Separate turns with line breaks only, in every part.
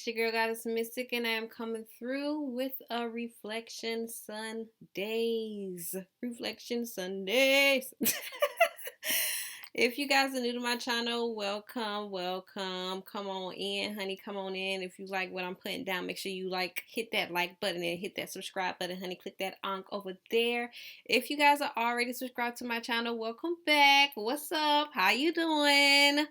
It's your girl Goddess Mystic, and I am coming through with a Reflection Sundaze. Reflection Sundaze. If you guys are new to my channel, welcome, welcome. Come on in, honey. Come on in. If you like what I'm putting down, make sure you hit that like button and hit that subscribe button, honey. Click that onk over there. If you guys are already subscribed to my channel, welcome back. What's up? How you doing?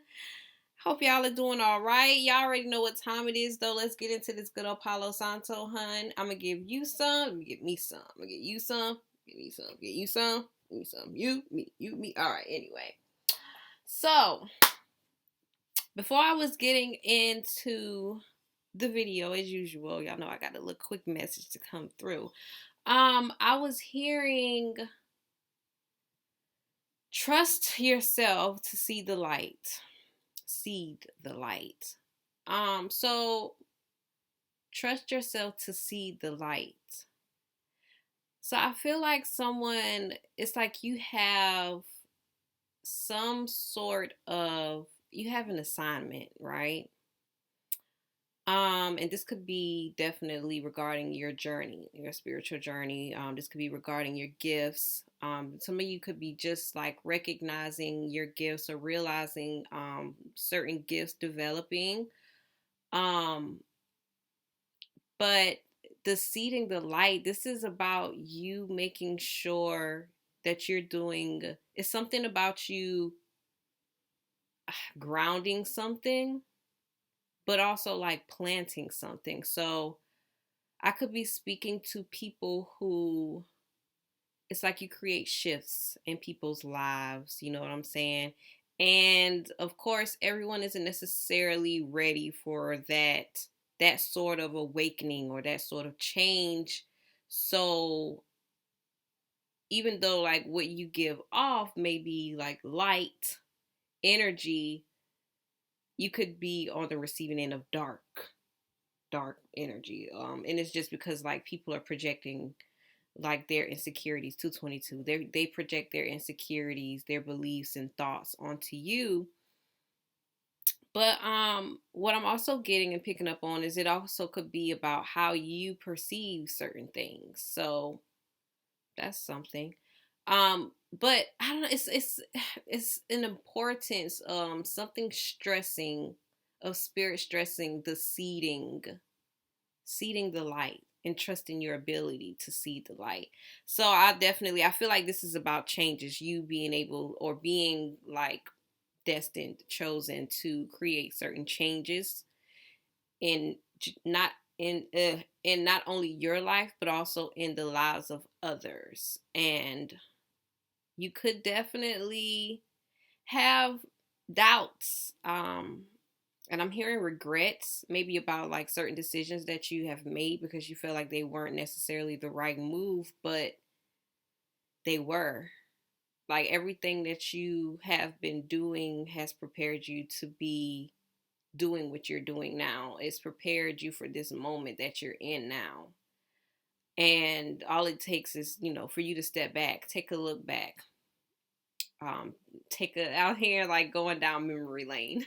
Hope y'all are doing all right. Y'all already know what time it is, though. Let's get into this good old Palo Santo, hun. I'm going to give you some. Give me some. I'm going to get you some. Give me some. Get you some. Give me some. You, me. All right, anyway. So, before I was getting into the video, as usual, y'all know I got a little quick message to come through. I was hearing, trust yourself to see the light. Seed the light. So trust yourself to see the light. So I feel like it's like you have you have an assignment, right? And this could be definitely regarding your journey, your spiritual journey. This could be regarding your gifts. Some of you could be just like recognizing your gifts or realizing certain gifts developing. But the seeding the light, this is about you making sure that it's something about you grounding something, but also like planting something. So I could be speaking to people who, it's like you create shifts in people's lives, you know what I'm saying? And of course, everyone isn't necessarily ready for that sort of awakening or that sort of change. So even though like what you give off may be like light energy, you could be on the receiving end of dark energy. And it's just because like people are projecting like their insecurities. 222, they project their insecurities, their beliefs and thoughts onto you. But what I'm also getting and picking up on is it also could be about how you perceive certain things. So that's something. But I don't know, it's an importance, something stressing of spirit stressing the seeding the light and trusting your ability to see the light. So I feel like this is about changes, you being able or being like destined, chosen to create certain changes in not only your life but also in the lives of others. And you could definitely have doubts, and I'm hearing regrets maybe about like certain decisions that you have made because you feel like they weren't necessarily the right move, but they were. Like everything that you have been doing has prepared you to be doing what you're doing now. It's prepared you for this moment that you're in now. And all it takes is, for you to step back, take a look back, out here like going down memory lane.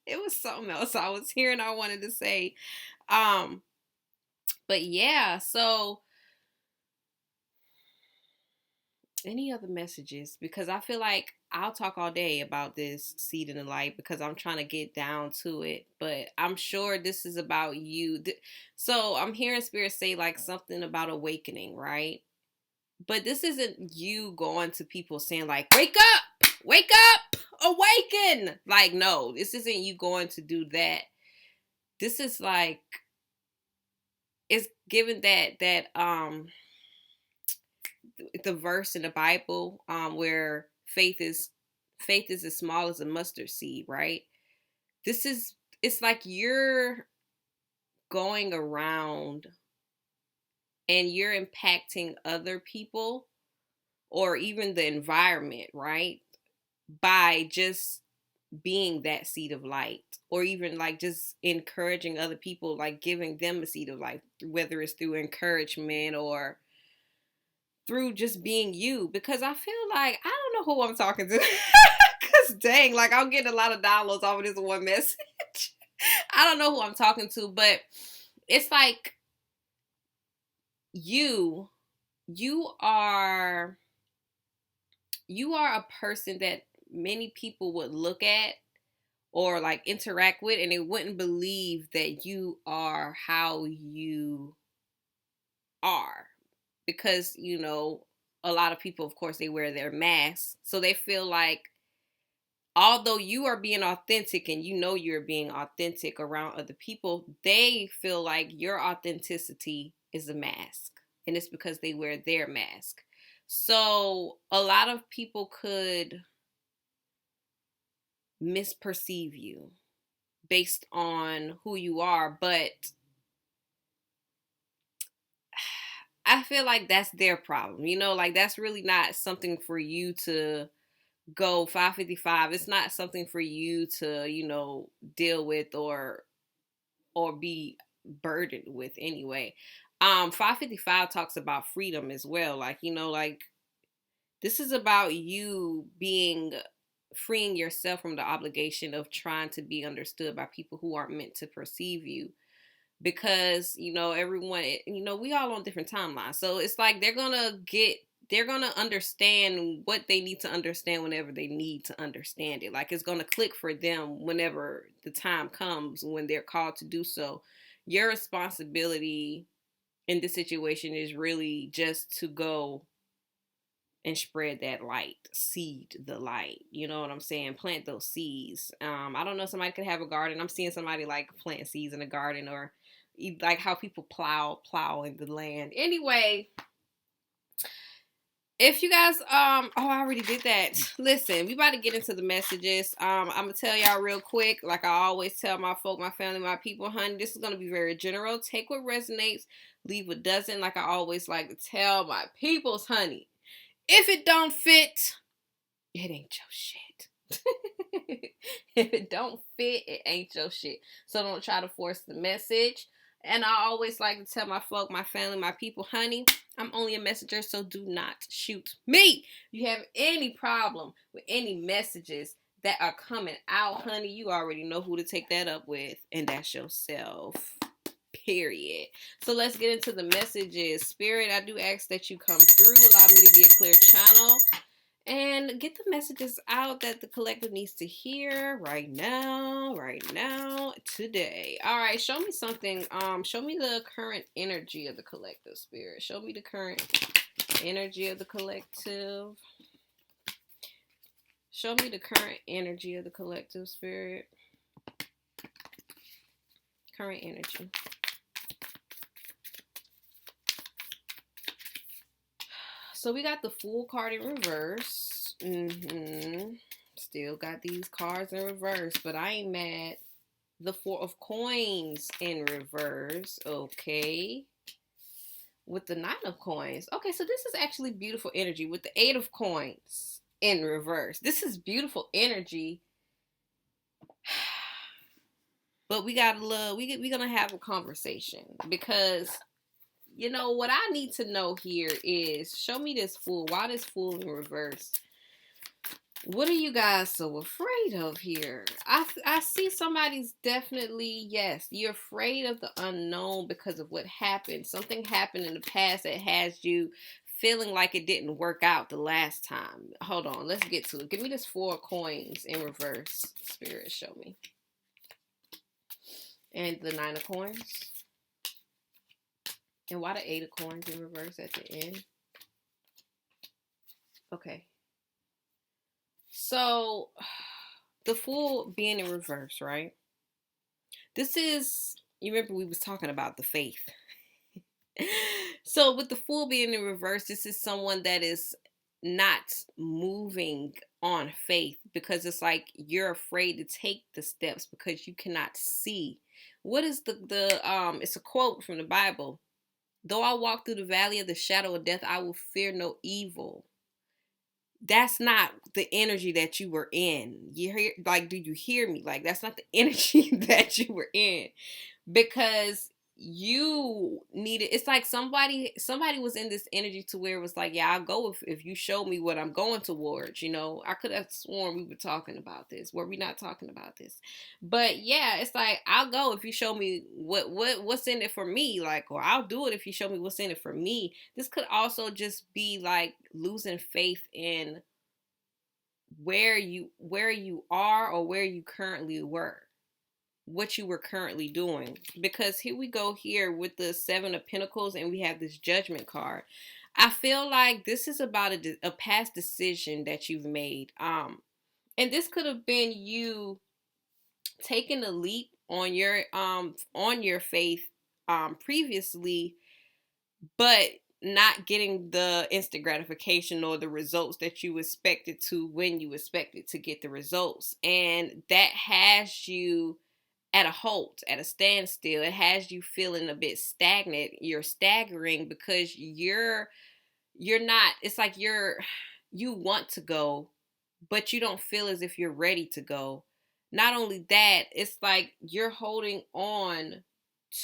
It was something else I was hearing I wanted to say. But yeah, so any other messages? Because I feel like I'll talk all day about this seed in the light because I'm trying to get down to it. But I'm sure this is about you. So I'm hearing spirit say like something about awakening, right? But this isn't you going to people saying like, wake up, awaken. Like, no, this isn't you going to do that. This is like, it's given that the verse in the Bible, where faith is as small as a mustard seed, right? It's like you're going around and you're impacting other people or even the environment, right? By just being that seed of light, or even like just encouraging other people, like giving them a seed of light, whether it's through encouragement or through just being you. Because I feel like I don't know who I'm talking to. Because dang, like I'll get a lot of downloads off of this one message. I don't know who I'm talking to, but it's like you you are a person that many people would look at or like interact with, and they wouldn't believe that you are how you are, because a lot of people, of course, they wear their masks, so they feel like although you are being authentic and you're being authentic around other people, they feel like your authenticity is a mask, and it's because they wear their mask. So a lot of people could misperceive you based on who you are, but I feel like that's their problem. Like that's really not something for you to go 555. It's not something for you to, deal with or be burdened with anyway. 555 talks about freedom as well. Like, like this is about you freeing yourself from the obligation of trying to be understood by people who aren't meant to perceive you, because everyone, we all on different timelines, so it's like they're gonna understand what they need to understand whenever they need to understand it. Like it's gonna click for them whenever the time comes when they're called to do so. Your responsibility in this situation is really just to go and spread that light, seed the light. You know what I'm saying? Plant those seeds. I don't know, somebody could have a garden. I'm seeing somebody like plant seeds in a garden, or like how people plow in the land. Anyway, if you guys, oh, I already did that. Listen, we about to get into the messages. I'm gonna tell y'all real quick, like I always tell my folk, my family, my people, honey, this is gonna be very general. Take what resonates, leave what doesn't. Like I always like to tell my peoples, honey, if it don't fit, it ain't your shit. If it don't fit, it ain't your shit. So don't try to force the message. And I always like to tell my folk, my family, my people, honey, I'm only a messenger, so do not shoot me. If you have any problem with any messages that are coming out, honey, you already know who to take that up with, and that's yourself. Period. So let's get into the messages. Spirit, I do ask that you come through, allow me to be a clear channel, and get the messages out that the collective needs to hear right now, today. All right, show me something. Show me the current energy of the collective, Spirit. Show me the current energy of the collective. Show me the current energy of the collective, Spirit. Current energy. So we got the Fool card in reverse. Still got these cards in reverse, but I ain't mad. The Four of Coins in reverse. Okay. With the Nine of Coins. Okay, so this is actually beautiful energy with the Eight of Coins in reverse. This is beautiful energy. But we got a little, we're going to have a conversation, because what I need to know here is, show me this Fool. Why this Fool in reverse? What are you guys so afraid of here? I see somebody's definitely, yes, you're afraid of the unknown because of what happened. Something happened in the past that has you feeling like it didn't work out the last time. Hold on, let's get to it. Give me this Four of Coins in reverse. Spirit, show me. And the Nine of Coins. And why the Eight of Coins in reverse at the end? Okay. So, the Fool being in reverse, right? This is, you remember we was talking about the faith. So, with the Fool being in reverse, this is someone that is not moving on faith, because it's like you're afraid to take the steps because you cannot see. What is it's a quote from the Bible. Though I walk through the valley of the shadow of death, I will fear no evil. That's not the energy that you were in. You hear, like, do you hear me? Like, that's not the energy that you were in, because you needed, it's like somebody was in this energy to where it was like, yeah, I'll go if you show me what I'm going towards. I could have sworn we were talking about this. Were we not talking about this? But yeah, it's like, I'll go if you show me what's in it for me, like, or I'll do it if you show me what's in it for me. This could also just be like losing faith in where you are, or where you currently were, what you were currently doing. Because here we go here with the Seven of Pentacles, and we have this Judgment card. I feel like this is about a past decision that you've made. And this could have been you taking a leap on your faith previously, but not getting the instant gratification or the results that you expected to, when you expected to get the results. And that has you at a halt, at a standstill. It has you feeling a bit stagnant. You're staggering because you're not, it's like you want to go, but you don't feel as if you're ready to go. Not only that, it's like you're holding on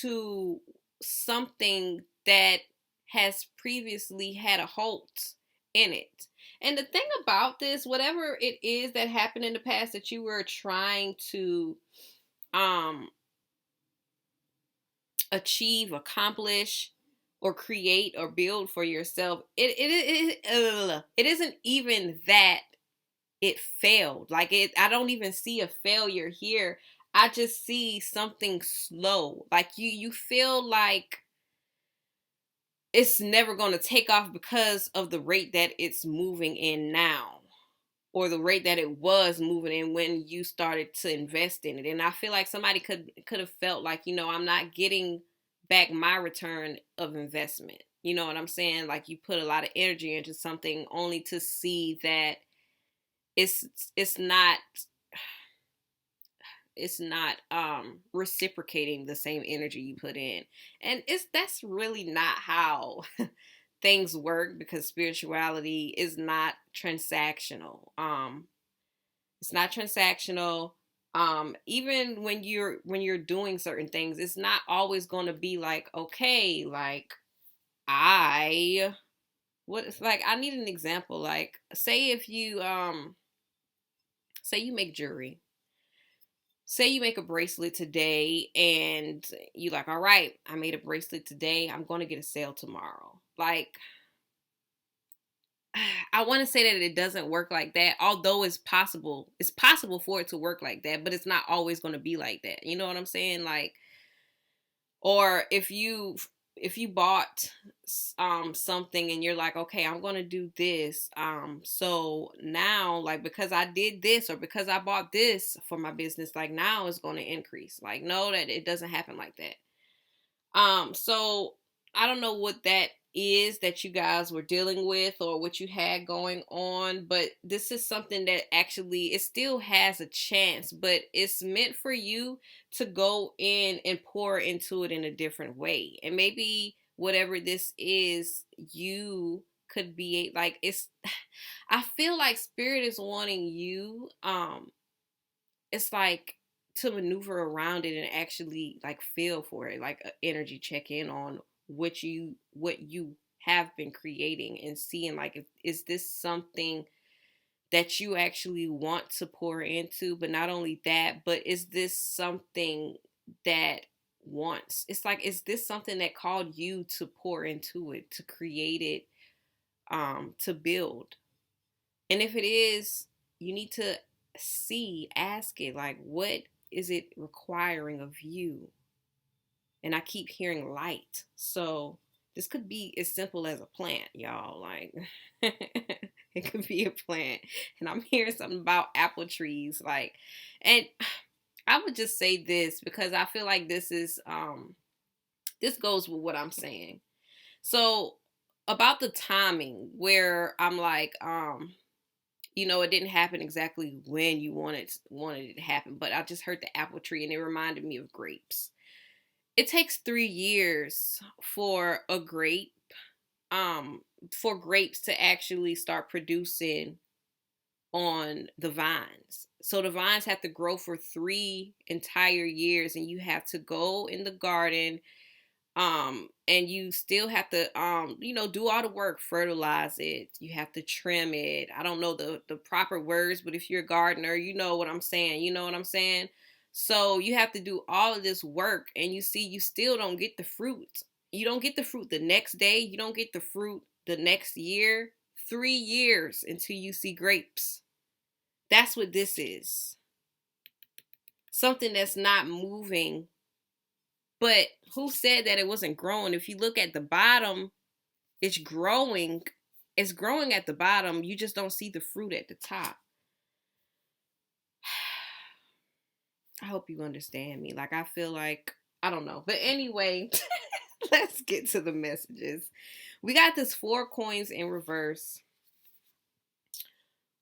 to something that has previously had a halt in it. And the thing about this, whatever it is that happened in the past that you were trying to achieve, accomplish, or create or build for yourself, it isn't even that it failed. Like, I don't even see a failure here. I just see something slow. Like, you feel like it's never going to take off because of the rate that it's moving in now, or the rate that it was moving in when you started to invest in it. And I feel like somebody could have felt like, I'm not getting back my return of investment. You know what I'm saying? Like, you put a lot of energy into something only to see that it's not reciprocating the same energy you put in. And that's really not how things work, because spirituality is not transactional. It's not transactional. Even when you're doing certain things, it's not always going to be like, okay, like, I need an example. Like, say if you say you make jewelry. Say you make a bracelet today, and you like, all right, I made a bracelet today, I'm going to get a sale tomorrow. Like, I want to say that it doesn't work like that, although it's possible for it to work like that, but it's not always going to be like that. You know what I'm saying? Like, or if you bought something and you're like, okay, I'm going to do this, so now, like, because I did this, or because I bought this for my business, like, now it's going to increase. Like, no, that it doesn't happen like that. So I don't know what that is that you guys were dealing with, or what you had going on, but this is something that actually, it still has a chance, but it's meant for you to go in and pour into it in a different way. And maybe whatever this is, you could be like, I feel like spirit is wanting you, it's like, to maneuver around it and actually, like, feel for it, like, energy check in on what you have been creating, and seeing, like, is this something that you actually want to pour into? But not only that, but is this something that wants, it's like, is this something that called you to pour into it, to create it, to build? And if it is, you need to ask it, like, what is it requiring of you? And I keep hearing light. So this could be as simple as a plant, y'all. Like, it could be a plant. And I'm hearing something about apple trees. Like, and I would just say this, because I feel like this goes with what I'm saying. So about the timing, where I'm like, it didn't happen exactly when you wanted it to happen, but I just heard the apple tree and it reminded me of grapes. It takes 3 years for a grape, for grapes to actually start producing on the vines. So the vines have to grow for 3 entire years, and you have to go in the garden, And you still have to do all the work, fertilize it, you have to trim it. I don't know the proper words, but if you're a gardener, you know what I'm saying. So you have to do all of this work, and you still don't get the fruit. You don't get the fruit the next day, you don't get the fruit the next year. 3 years until you see grapes. That's what this is. Something that's not moving. But who said that it wasn't growing? If you look at the bottom, it's growing. It's growing at the bottom. You just don't see the fruit at the top. I hope you understand me. Like, I feel like, I don't know. But anyway, let's get to the messages. We got this 4 coins in reverse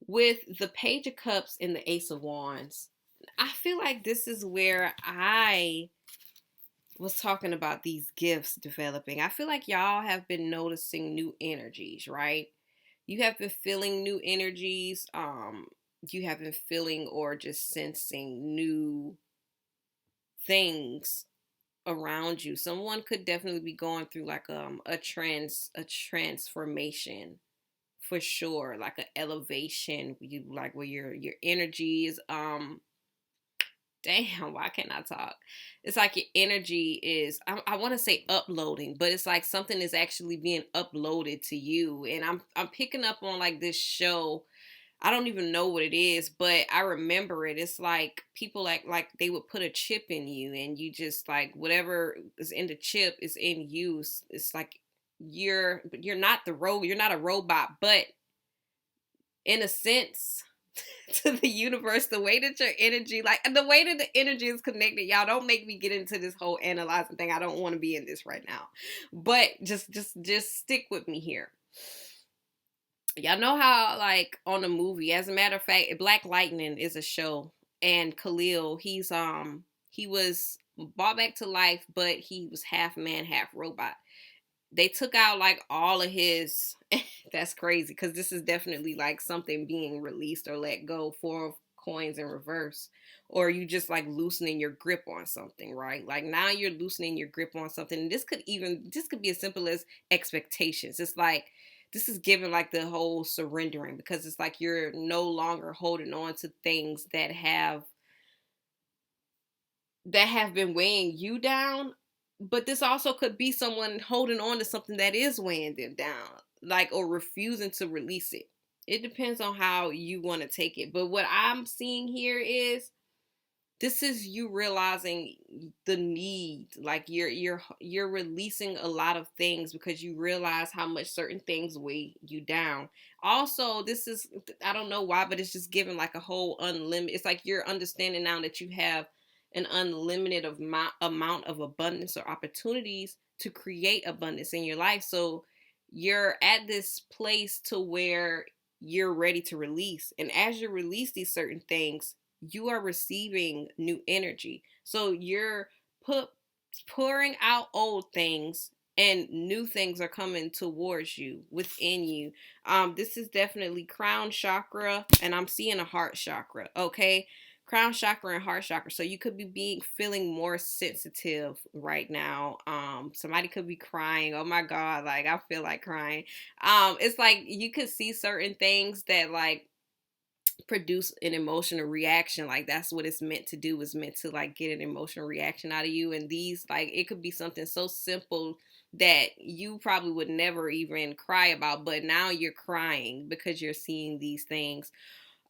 with the Page of Cups and the Ace of Wands. I feel like this is where I was talking about these gifts developing. I feel like y'all have been noticing new energies, right? You have been feeling new energies. You have been feeling or just sensing new things around you. Someone could definitely be going through like a transformation for sure, like an elevation. You like where your energy is damn, why can't I talk? It's like your energy is, I want to say uploading, but it's like something is actually being uploaded to you. And I'm picking up on like this show. I don't even know what it is, but I remember it. It's like people like they would put a chip in you, and you just like whatever is in the chip is in you. It's like you're not you're not a robot, but in a sense, to the universe, the way that your energy, like the way that the energy is connected, y'all don't make me get into this whole analyzing thing. I don't want to be in this right now, but just stick with me here. Y'all know how like on a movie, as a matter of fact, Black Lightning is a show, and Khalil, he was brought back to life, but he was half man, half robot. They took out like all of his that's crazy, because this is definitely like something being released or let go. 4 coins in reverse, or you just like loosening your grip on something, right? Like now you're loosening your grip on something, and this could be as simple as expectations. It's like this is given like the whole surrendering, because it's like you're no longer holding on to things that have been weighing you down. But this also could be someone holding on to something that is weighing them down, like, or refusing to release it. It depends on how you want to take it. But what I'm seeing here is this is you realizing the need, like you're releasing a lot of things because you realize how much certain things weigh you down. Also, this is, I don't know why, but it's just giving like a whole unlimited, it's like you're understanding now that you have an unlimited amount of abundance or opportunities to create abundance in your life. So you're at this place to where you're ready to release, and as you release these certain things, you are receiving new energy. So you're pouring out old things, and new things are coming towards you, within you. This is definitely crown chakra, and I'm seeing a heart chakra. Okay, crown chakra and heart chakra. So you could be feeling more sensitive right now. Somebody could be crying. Oh my god, like I feel like crying. It's like you could see certain things that like produce an emotional reaction. Like that's what it's meant to do, is meant to like get an emotional reaction out of you. And these, like, it could be something so simple that you probably would never even cry about, but now you're crying because you're seeing these things.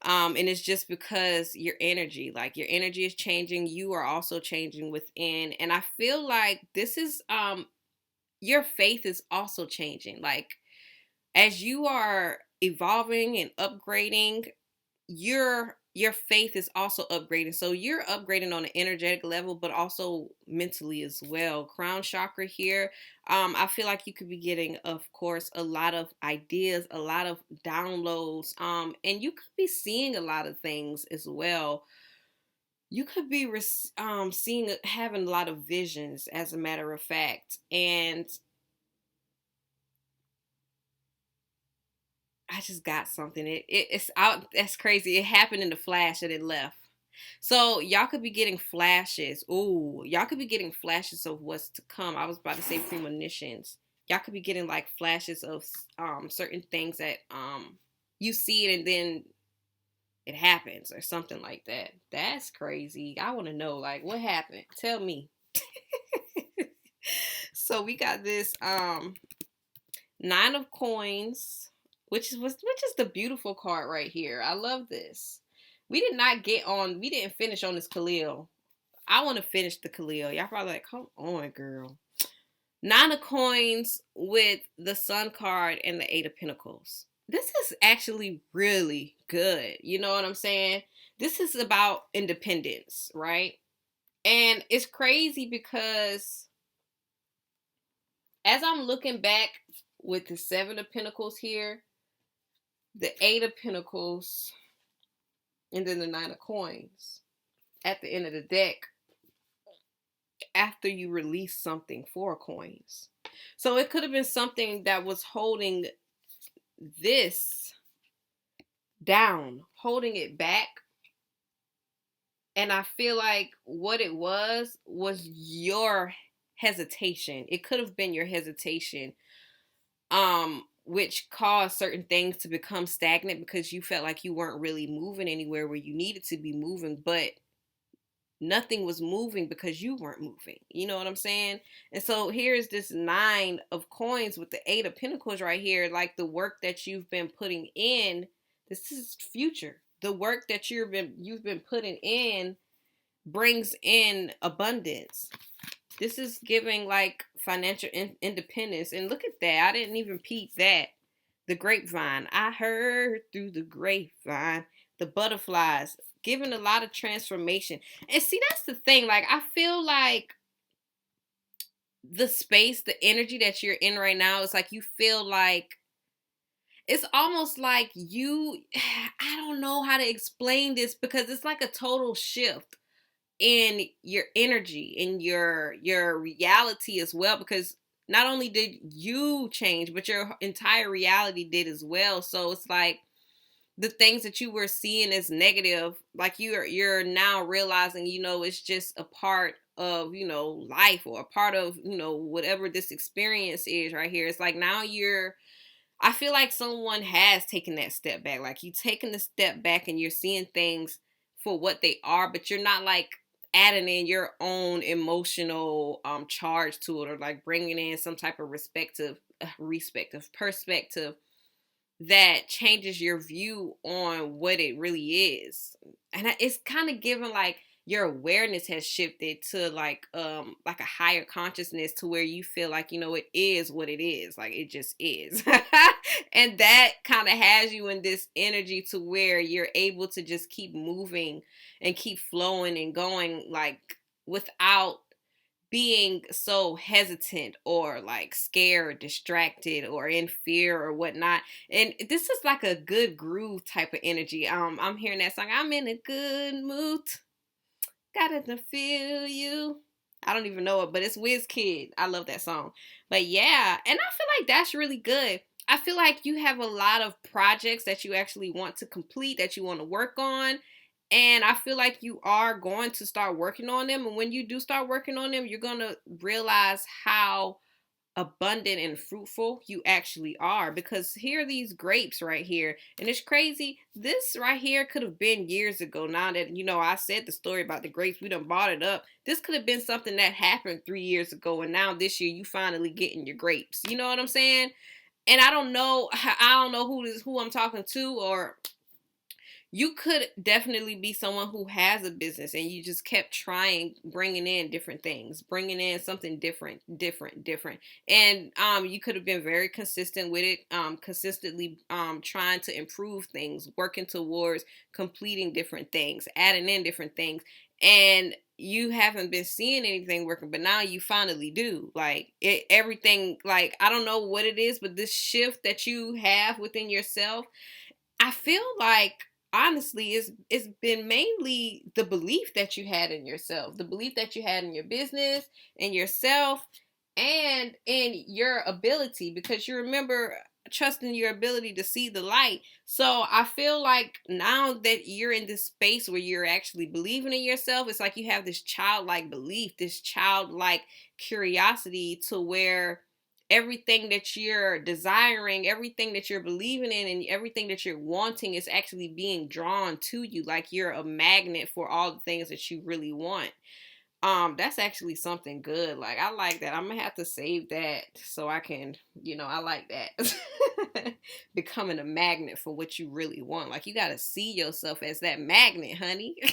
And it's just because your energy, like your energy is changing, you are also changing within. And I feel like this is your faith is also changing, like as you are evolving and upgrading, your faith is also upgrading. So you're upgrading on an energetic level, but also mentally as well. Crown chakra here. I feel like you could be getting, of course, a lot of ideas, a lot of downloads, and you could be seeing a lot of things as well. You could be seeing, having a lot of visions, as a matter of fact. And I just got something. It's out. That's crazy. It happened in the flash and it left. So y'all could be getting flashes. Ooh, y'all could be getting flashes of what's to come. I was about to say premonitions. Y'all could be getting like flashes of certain things that you see it and then it happens or something like that. That's crazy. I want to know like what happened. Tell me. So we got this nine of coins, which is the beautiful card right here. I love this. We didn't finish on this Khalil. I want to finish the Khalil. Y'all probably like, come on, girl. Nine of coins with the Sun card and the Eight of Pentacles. This is actually really good. You know what I'm saying? This is about independence, right? And it's crazy because as I'm looking back with the Seven of Pentacles here, the Eight of Pentacles, and then the Nine of Coins at the end of the deck after you release something, Four coins. So it could have been something that was holding this down, holding it back. And I feel like what it was your hesitation. It could have been your hesitation, which caused certain things to become stagnant because you felt like you weren't really moving anywhere where you needed to be moving, but nothing was moving because you weren't moving. You know what I'm saying? And so here's this Nine of Coins with the Eight of Pentacles right here. Like the work that you've been putting in, this is future. The work that you've been putting in brings in abundance. This is giving like financial independence. And look at that. I didn't even peep that. The grapevine. I heard through the grapevine. The butterflies. Giving a lot of transformation. And see, that's the thing. Like, I feel like the space, the energy that you're in right now, is like you feel like it's almost like I don't know how to explain this because it's like a total shift in your energy, in your reality as well, because not only did you change, but your entire reality did as well. So it's like the things that you were seeing as negative, like you're now realizing, it's just a part of, life, or a part of, whatever this experience is right here. It's like now I feel like someone has taken that step back. Like you taking the step back and you're seeing things for what they are, but you're not like adding in your own emotional charge to it, or like bringing in some type of respective perspective that changes your view on what it really is. And it's kind of given like your awareness has shifted to like a higher consciousness, to where you feel like, it is what it is. Like it just is. And that kind of has you in this energy to where you're able to just keep moving and keep flowing and going, like without being so hesitant or like scared, distracted, or in fear or whatnot. And this is like a good groove type of energy. I'm hearing that song. I'm in a good mood. Gotta feel you. I don't even know it, but it's WizKid. I love that song. But yeah, and I feel like that's really good. I feel like you have a lot of projects that you actually want to complete, that you want to work on. And I feel like you are going to start working on them. And when you do start working on them, you're going to realize how abundant and fruitful you actually are. Because here are these grapes right here. And it's crazy. This right here could have been years ago. Now that, I said the story about the grapes, we done bought it up. This could have been something that happened 3 years ago. And now this year you finally getting your grapes. You know what I'm saying? And I don't know who I'm talking to, or you could definitely be someone who has a business and you just kept trying, bringing in different things, bringing in something different. And you could have been very consistent with it, consistently trying to improve things, working towards completing different things, adding in different things. And you haven't been seeing anything working, but now you finally do. Like everything, like, I don't know what it is, but this shift that you have within yourself, I feel like, honestly, it's been mainly the belief that you had in yourself, the belief that you had in your business, in yourself, and in your ability. Because you remember, trust in your ability to see the light. So I feel like now that you're in this space where you're actually believing in yourself, it's like you have this childlike belief, this childlike curiosity, to where everything that you're desiring, everything that you're believing in, and everything that you're wanting is actually being drawn to you. Like you're a magnet for all the things that you really want. That's actually something good. Like, I like that. I'm gonna have to save that so I can, I like that. Becoming a magnet for what you really want. Like, you gotta see yourself as that magnet, honey. Yeah,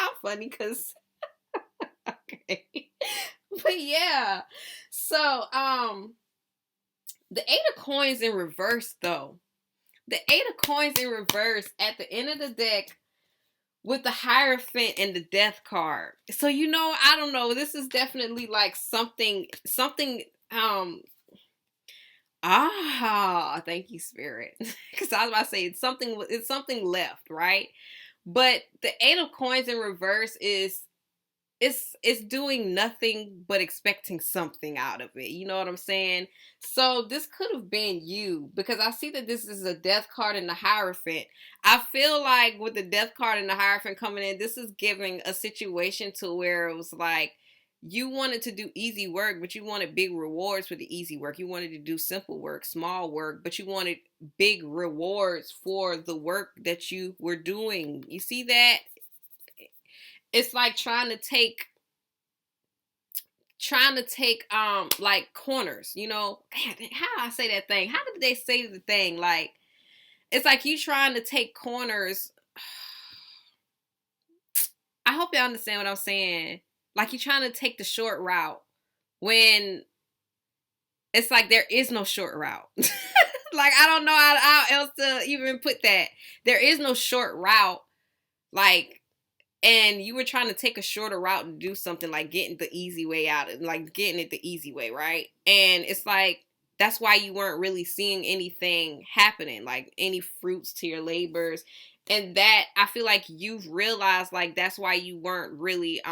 I'm funny because okay. But yeah. So, the Eight of Coins in reverse though. The Eight of Coins in reverse at the end of the deck with the Hierophant and the Death card. So, I don't know. This is definitely like something, thank you, Spirit. Because I was about to say it's something left, right? But the Eight of Coins in reverse is it's doing nothing but expecting something out of it. You know what I'm saying? So this could have been you, because I see that this is a Death card and the Hierophant. I feel like with the Death card and the Hierophant coming in, this is giving a situation to where it was like you wanted to do easy work, but you wanted big rewards for the easy work. You wanted to do simple work, small work, but you wanted big rewards for the work that you were doing. You see that? It's like trying to take like corners, how I say that thing? How did they say the thing? Like, it's like you trying to take corners. I hope y'all understand what I'm saying. Like, you're trying to take the short route when it's like there is no short route. Like, I don't know how else to even put that. There is no short route. Like, and you were trying to take a shorter route and do something, like getting the easy way out, like getting it the easy way, right? And it's like, that's why you weren't really seeing anything happening, like any fruits to your labors. And that, I feel like you've realized, like, that's why you weren't really,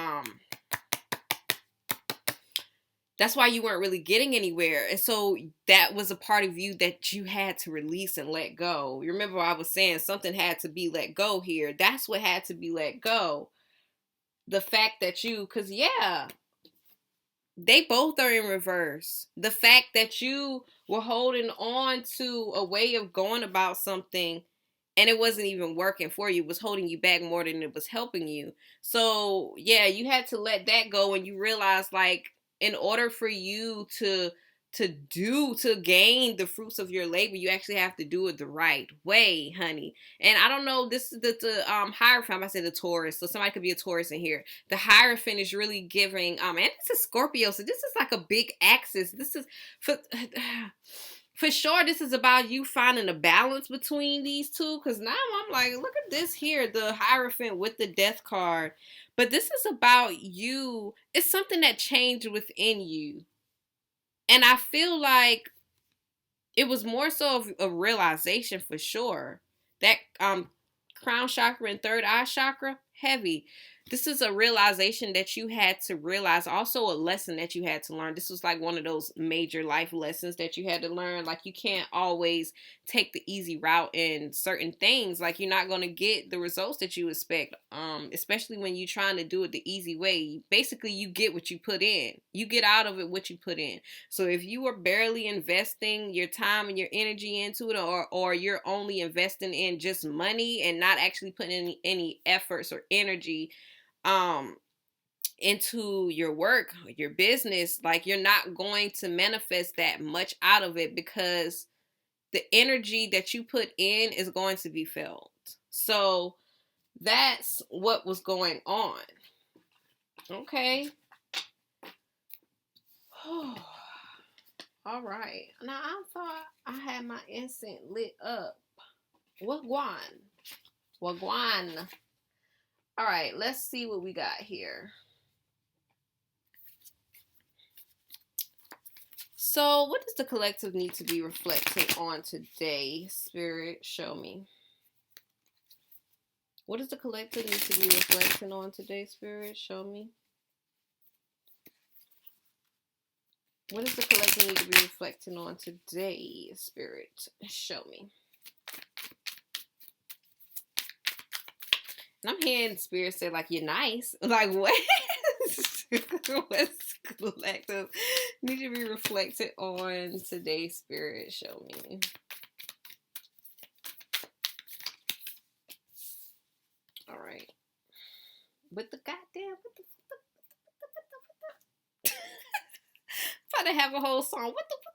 getting anywhere. And so that was a part of you that you had to release and let go. You remember I was saying something had to be let go here. That's what had to be let go. The fact that because yeah, they both are in reverse. The fact that you were holding on to a way of going about something and it wasn't even working for you, it was holding you back more than it was helping you. So yeah, you had to let that go, and you realized, like, in order for you to gain the fruits of your labor, you actually have to do it the right way, honey. And I don't know, this is the Hierophant. I said the Taurus, so somebody could be a Taurus in here. The Hierophant is really giving, and it's a Scorpio, so this is like a big axis. This is for sure, this is about you finding a balance between these two. Because now I'm like, look at this here, the Hierophant with the Death card. But this is about you. It's something that changed within you. And I feel like it was more so of a realization for sure. That crown chakra and third eye chakra, heavy. This is a realization that you had to realize. Also a lesson that you had to learn. This was like one of those major life lessons that you had to learn. Like, you can't always take the easy route in certain things. Like, you're not going to get the results that you expect. Especially when you're trying to do it the easy way. Basically, you get what you put in. You get out of it what you put in. So if you are barely investing your time and your energy into it, or you're only investing in just money and not actually putting in any efforts or energy into your work, your business, like, you're not going to manifest that much out of it, because the energy that you put in is going to be felt. So that's what was going on. Okay. All right. Now, I thought I had my incense lit up. Wagwan. All right, let's see what we got here. So, what does the collective need to be reflecting on today? Spirit, show me. What does the collective need to be reflecting on today? Spirit, show me. What does the collective need to be reflecting on today, Spirit? Show me. And I'm hearing Spirit say, like, you're nice. Like, what? What's collective need to be reflected on today, Spirit? Show me. All right. With the goddamn, trying to have a whole song. What the fuck?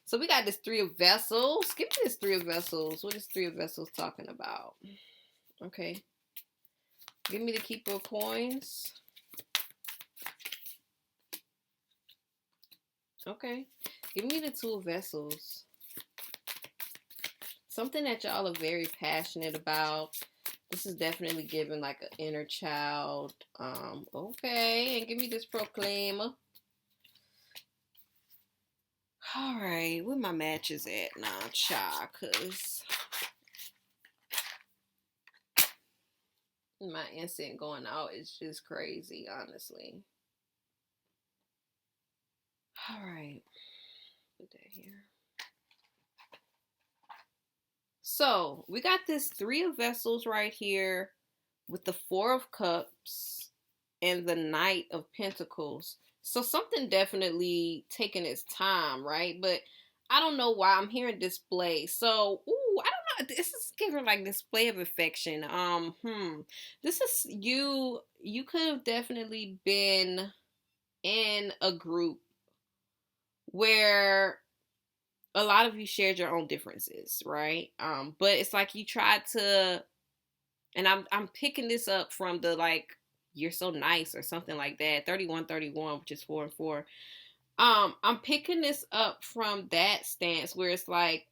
So we got this Three of Vessels. Give me this Three of Vessels. What is Three of Vessels talking about? Okay. Give me the Keeper of Coins. Okay. Give me the Two of Vessels. Something that y'all are very passionate about. This is definitely giving like an inner child. Okay. And give me this Proclaimer. All right. Where my matches at now, child? Because my instant going out is just crazy, honestly. All right. Put that here. So we got this Three of Vessels right here with the Four of Cups and the Knight of Pentacles. So something definitely taking its time, right? But I don't know why I'm hearing display. So, I don't know. This is giving like display of affection. This is you. You could have definitely been in a group where a lot of you shared your own differences, right? But it's like you tried to, and I'm picking this up from the like, you're so nice or something like that. 3131, which is 4 and 4. I'm picking this up from that stance where it's like,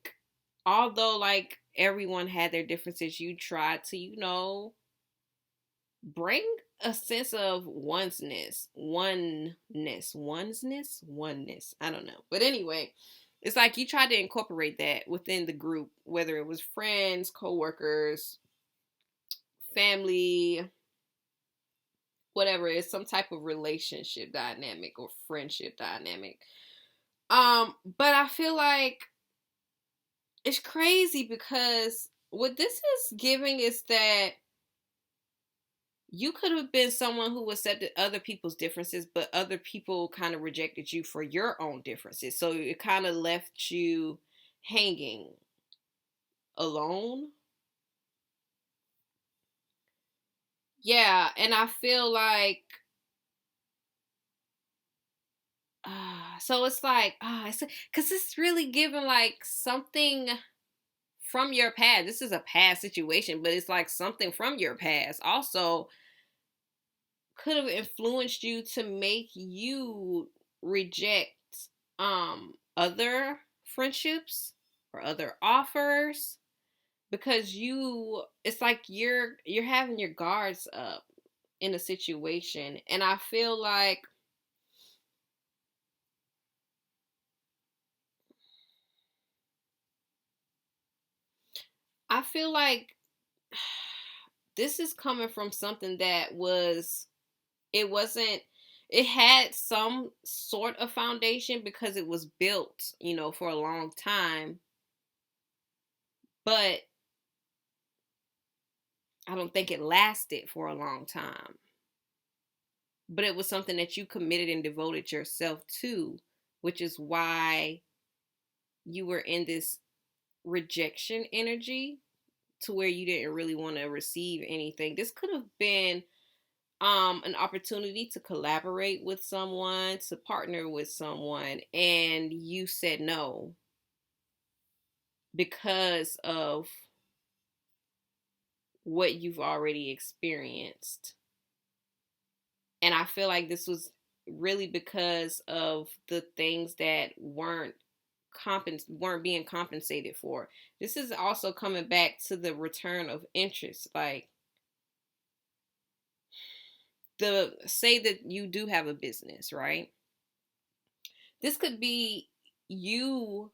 although like everyone had their differences, you tried to, bring a sense of oneness. I don't know. But anyway, it's like you tried to incorporate that within the group, whether it was friends, co-workers, family, whatever. It's some type of relationship dynamic or friendship dynamic. But I feel like it's crazy because what this is giving is that you could have been someone who accepted other people's differences, but other people kind of rejected you for your own differences. So it kind of left you hanging alone. Yeah, and I feel like, so it's like, because it's really giving like something from your past. This is a past situation, but it's like something from your past also could have influenced you to make you reject other friendships or other offers because it's like you're having your guards up in a situation. And I feel like this is coming from something that it had some sort of foundation because it was built, for a long time. But I don't think it lasted for a long time. But it was something that you committed and devoted yourself to, which is why you were in this rejection energy to where you didn't really want to receive anything. This could have been an opportunity to collaborate with someone, to partner with someone, and you said no because of what you've already experienced. And I feel like this was really because of the things that weren't being compensated for. This is also coming back to the return of interest. Like, say that you do have a business, right? This could be you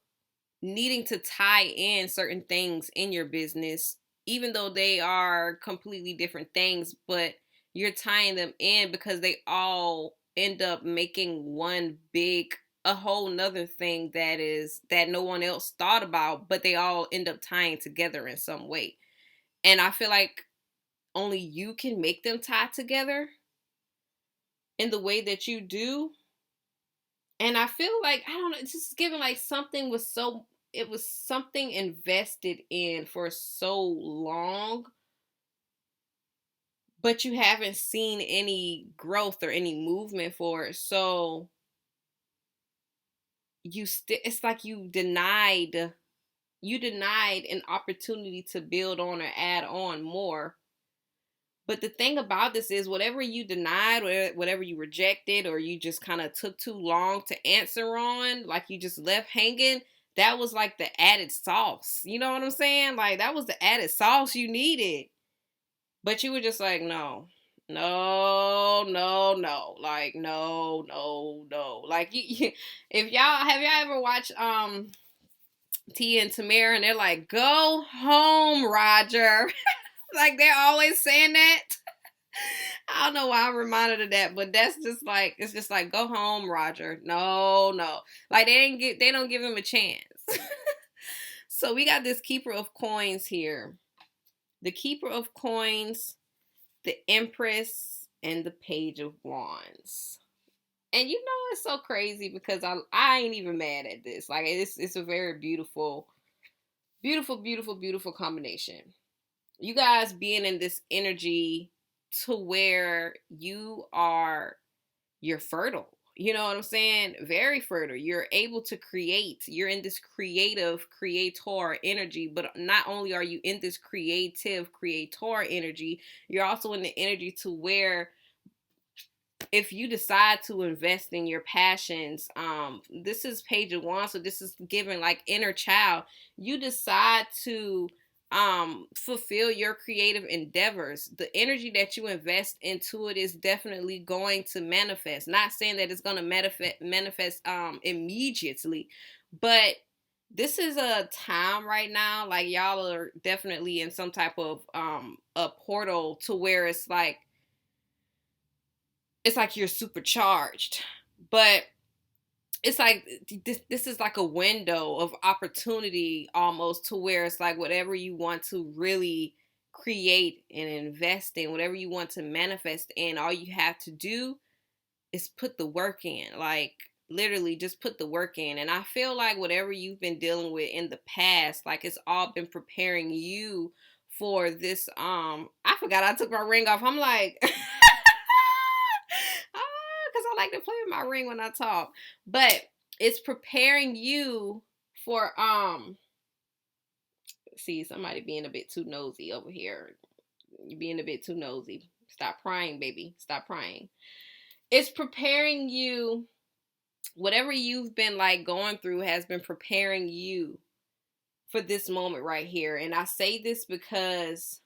needing to tie in certain things in your business, even though they are completely different things, but you're tying them in because they all end up making one big, a whole nother thing that no one else thought about, but they all end up tying together in some way. And I feel like only you can make them tie together in the way that you do. And I feel like, I don't know, it's just given like something was so, it was something invested in for so long, but you haven't seen any growth or any movement for it. So it's like you denied an opportunity to build on or add on more. But the thing about this is, whatever you denied or whatever you rejected or you just kind of took too long to answer on, like you just left hanging, that was like the added sauce. You know what I'm saying? Like that was the added sauce you needed. But you were just like, no, no, no, no, like no, no, no. Like if y'all ever watched Tia and Tamara and they're like, go home, Roger. Like they're always saying that. I don't know why I'm reminded of that, but that's just like, it's just like, go home, Roger. No, no. Like they don't give him a chance. So we got this Keeper of Coins here. The Keeper of Coins, the Empress, and the Page of Wands. And you know it's so crazy because I ain't even mad at this. Like it's a very beautiful, beautiful, beautiful, beautiful combination. You guys being in this energy to where you're fertile. You know what I'm saying? Very fertile. You're able to create. You're in this creative creator energy, but not only are you in this creative creator energy, you're also in the energy to where if you decide to invest in your passions, this is Page of Wands, so this is given like inner child. You decide to fulfill your creative endeavors. The energy that you invest into it is definitely going to manifest. Not saying that it's going to manifest immediately, but this is a time right now, like y'all are definitely in some type of a portal to where it's like you're supercharged, but it's like this is like a window of opportunity almost, to where it's like whatever you want to really create and invest in, whatever you want to manifest in, all you have to do is put the work in. Like literally just put the work in. And I feel like whatever you've been dealing with in the past, like it's all been preparing you for this. I forgot I took my ring off. I'm like because I like to play with my ring when I talk. But it's preparing you for see, somebody being a bit too nosy over here. You being a bit too nosy. Stop prying, baby. Stop prying. It's preparing you. Whatever you've been like going through has been preparing you for this moment right here. And I say this because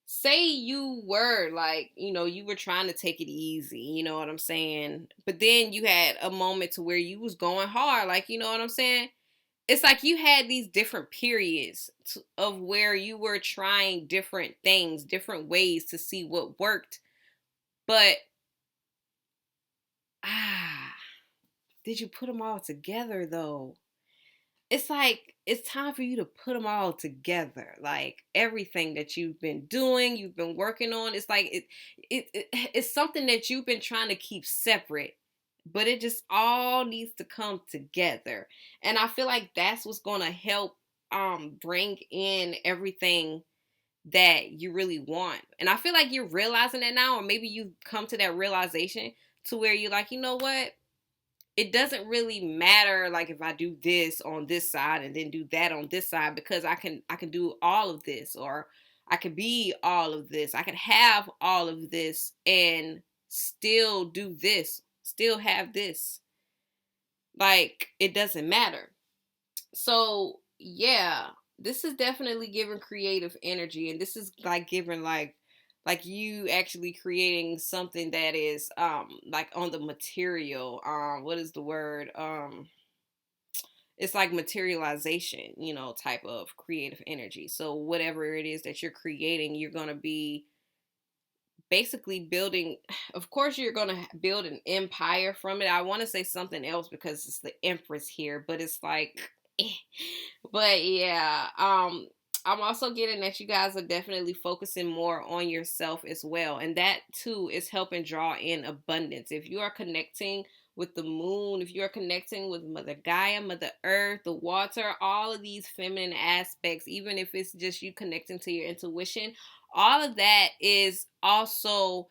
say you were like, you were trying to take it easy, you know what I'm saying? But then you had a moment to where you was going hard, like, you know what I'm saying? It's like you had these different periods of where you were trying different things, different ways to see what worked. But, did you put them all together though? It's like it's time for you to put them all together. Like everything that you've been doing, you've been working on, it's like it's something that you've been trying to keep separate, but it just all needs to come together. And I feel like that's what's going to help bring in everything that you really want. And I feel like you're realizing that now, or maybe you've come to that realization to where you're like, you know what? It doesn't really matter like if I do this on this side and then do that on this side, because I can do all of this, or I can be all of this. I can have all of this and still do this, still have this. Like it doesn't matter. So yeah, this is definitely giving creative energy, and this is like giving like you actually creating something that is like on the material, what is the word, it's like materialization, type of creative energy. So whatever it is that you're creating, you're going to be basically building, of course you're going to build an empire from it. I want to say something else because it's the Empress here, but it's like but yeah, I'm also getting that you guys are definitely focusing more on yourself as well, and that too is helping draw in abundance. If you are connecting with the moon, if you're connecting with Mother Gaia, Mother Earth, the water, all of these feminine aspects, even if it's just you connecting to your intuition, all of that is also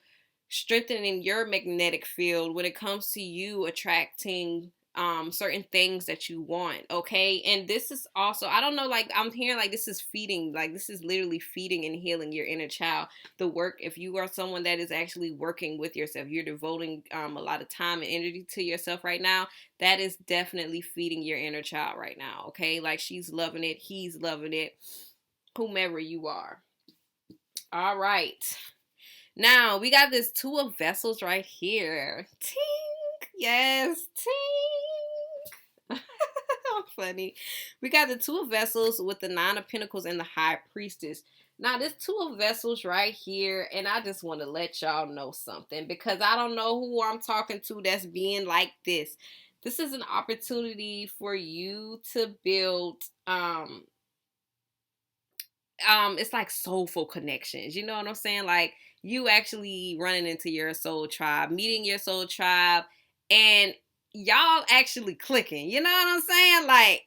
strengthening your magnetic field when it comes to you attracting certain things that you want. Okay, and this is also, I don't know, like I'm hearing like this is feeding, like this is literally feeding and healing your inner child. The work, if you are someone that is actually working with yourself, you're devoting a lot of time and energy to yourself right now, that is definitely feeding your inner child right now. Okay, like she's loving it, he's loving it, whomever you are. All right, now we got this Two of Vessels right here. Tink, yes, tink. Funny. We got the Two of Vessels with the Nine of Pentacles and the High Priestess. Now, this Two of Vessels right here, and I just want to let y'all know something because I don't know who I'm talking to that's being like this. This is an opportunity for you to build, it's like soulful connections. You know what I'm saying? Like you actually running into your soul tribe, meeting your soul tribe, and y'all actually clicking. You know what I'm saying? Like,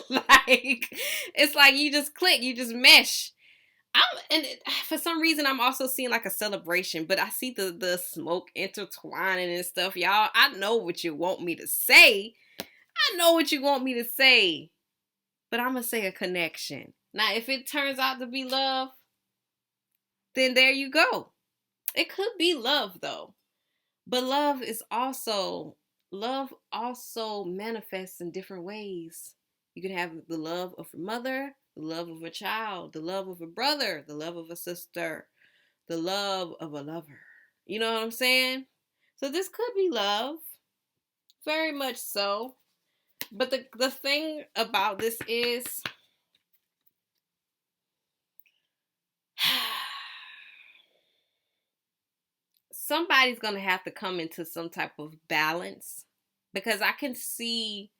like it's like you just click, you just mesh. And for some reason I'm also seeing like a celebration, but I see the smoke intertwining and stuff. Y'all, I know what you want me to say. I know what you want me to say. But I'm gonna say a connection. Now, if it turns out to be love, then there you go. It could be love though. But love also manifests in different ways. You can have the love of a mother, the love of a child, the love of a brother, the love of a sister, the love of a lover. You know what I'm saying? So this could be love. Very much so. But the thing about this is somebody's going to have to come into some type of balance, because I can see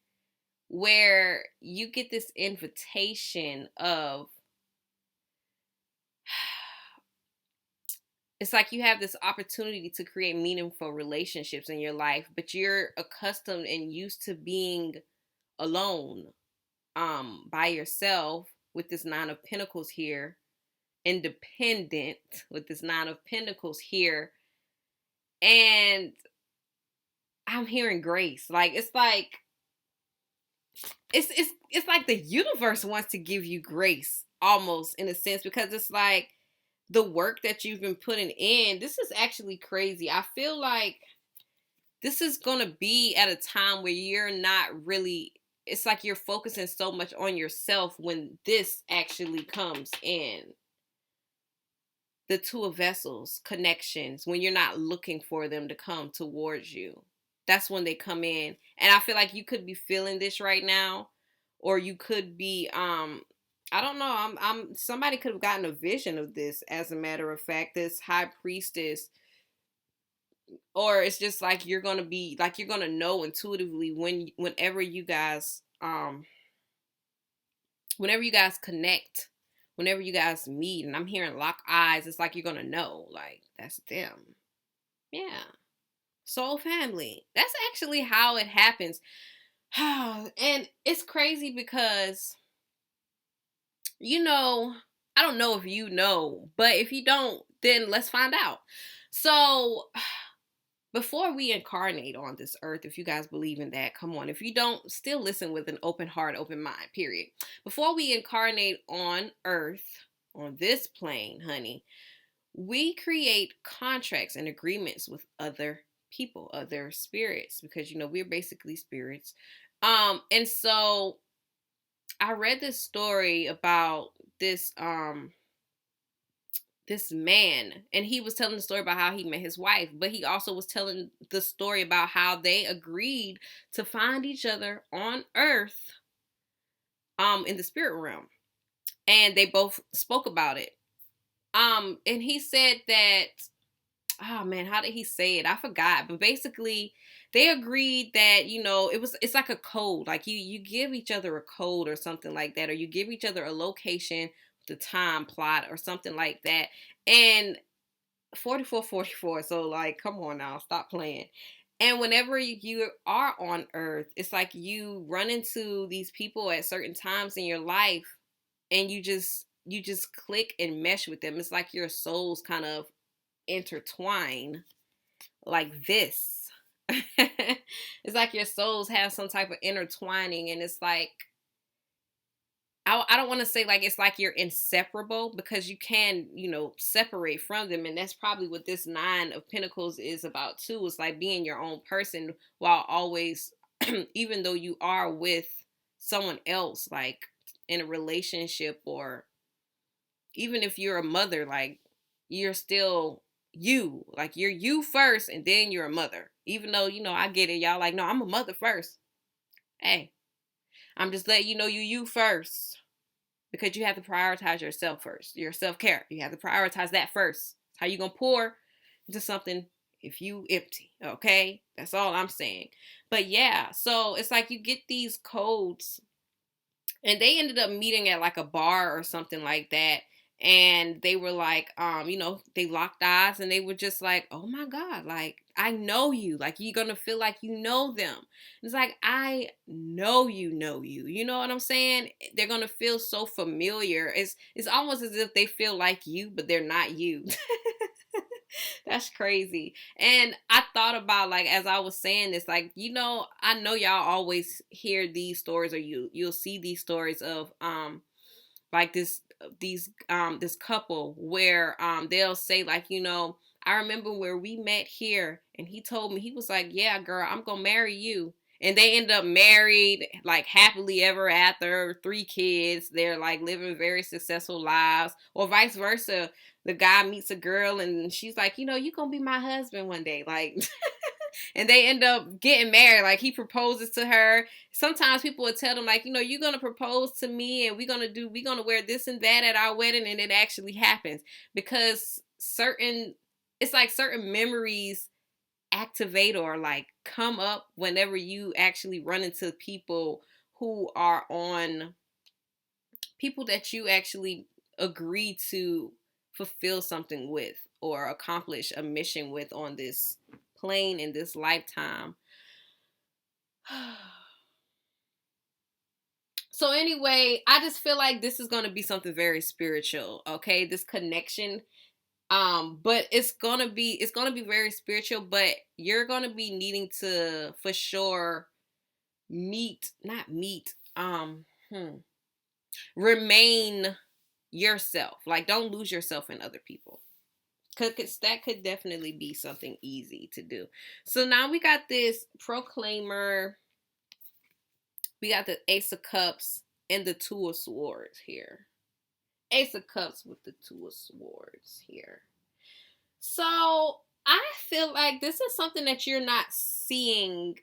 where you get this invitation of, it's like you have this opportunity to create meaningful relationships in your life, but you're accustomed and used to being alone, by yourself, with this Nine of Pentacles here, independent with this Nine of Pentacles here. And I'm hearing grace. Like it's like it's like the universe wants to give you grace, almost, in a sense, because it's like the work that you've been putting in. This is actually crazy. I feel like this is going to be at a time where you're not really, it's like you're focusing so much on yourself when this actually comes in. The Two of Vessels connections, when you're not looking for them to come towards you, that's when they come in. And I feel like you could be feeling this right now, or you could be I don't know, I'm somebody could have gotten a vision of this, as a matter of fact, this High Priestess. Or it's just like you're going to be like, you're going to know intuitively whenever you guys connect, whenever you guys meet, and I'm hearing lock eyes, it's like you're gonna know, like, that's them. Yeah. Soul family. That's actually how it happens. And it's crazy because, I don't know if you know, but if you don't, then let's find out. So before we incarnate on this earth, if you guys believe in that, come on. If you don't, still listen with an open heart, open mind, period. Before we incarnate on earth, on this plane, honey, we create contracts and agreements with other people, other spirits, because, we're basically spirits. And so I read this story about this man, and he was telling the story about how he met his wife, but he also was telling the story about how they agreed to find each other on earth, in the spirit realm, and they both spoke about it. And he said that, oh man, how did he say it? I forgot. But basically they agreed that, it's like a code. Like you give each other a code or something like that, or you give each other a location, the time plot or something like that. And 4444. So like, come on now, stop playing. And whenever you are on earth, it's like you run into these people at certain times in your life, and you just click and mesh with them. It's like your souls kind of intertwine like this. It's like your souls have some type of intertwining, and it's like, I don't want to say like it's like you're inseparable, because you can, separate from them. And that's probably what this Nine of Pentacles is about too. It's like being your own person while always, even though you are with someone else, like in a relationship, or even if you're a mother, like you're still you. Like you're you first, and then you're a mother. Even though, I get it. Y'all like, no, I'm a mother first. Hey, I'm just letting you first. Because you have to prioritize yourself first. Your self-care. You have to prioritize that first. How you gonna pour into something if you empty, okay? That's all I'm saying. But yeah, so it's like you get these codes, and they ended up meeting at like a bar or something like that. And they were like, they locked eyes, and they were just like, oh my God, like, I know you. Like, you're going to feel like you know them. It's like, I know you know you. You know what I'm saying? They're going to feel so familiar. It's almost as if they feel like you, but they're not you. That's crazy. And I thought about, like, as I was saying this, like, I know y'all always hear these stories, or you'll see these stories of like this couple where they'll say like, I remember where we met here, and he told me, he was like, yeah, girl, I'm gonna marry you. And they end up married, like happily ever after, 3 kids. They're like living very successful lives. Or vice versa. The guy meets a girl, and she's like, you're gonna be my husband one day. Like, and they end up getting married. Like, he proposes to her. Sometimes people would tell them like, you're going to propose to me, and we're going to wear this and that at our wedding. And it actually happens, because it's like certain memories activate or like come up whenever you actually run into people who are on people that you actually agree to fulfill something with, or accomplish a mission with on this plane in this lifetime. So anyway, I just feel like this is going to be something very spiritual, okay? This connection, but it's going to be very spiritual, but you're going to be needing to for sure remain yourself. Like, don't lose yourself in other people. Cause that could definitely be something easy to do. So now we got this proclaimer. We got the Ace of Cups and the Two of Swords here. Ace of Cups with the Two of Swords here. So I feel like this is something that you're not seeing.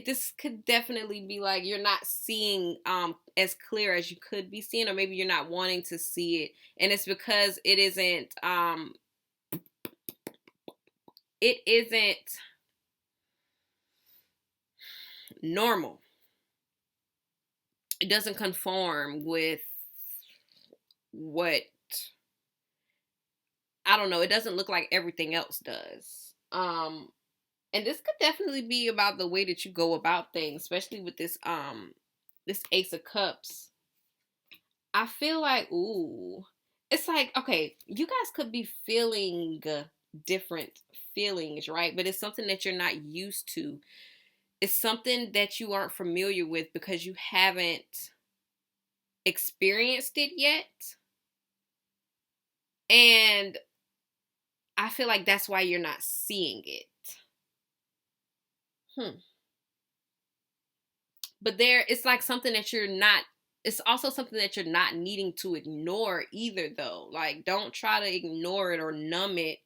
This could definitely be like you're not seeing as clear as you could be seeing, or maybe you're not wanting to see it, and it's because it isn't normal. It doesn't conform with what, I don't know, it doesn't look like everything else does. And this could definitely be about the way that you go about things, especially with this Ace of Cups. I feel like, it's like, okay, you guys could be feeling different feelings, right? But it's something that you're not used to. It's something that you aren't familiar with because you haven't experienced it yet. And I feel like that's why you're not seeing it. But it's like something that you're not, it's also something that you're not needing to ignore either, though. Like, don't try to ignore it or numb it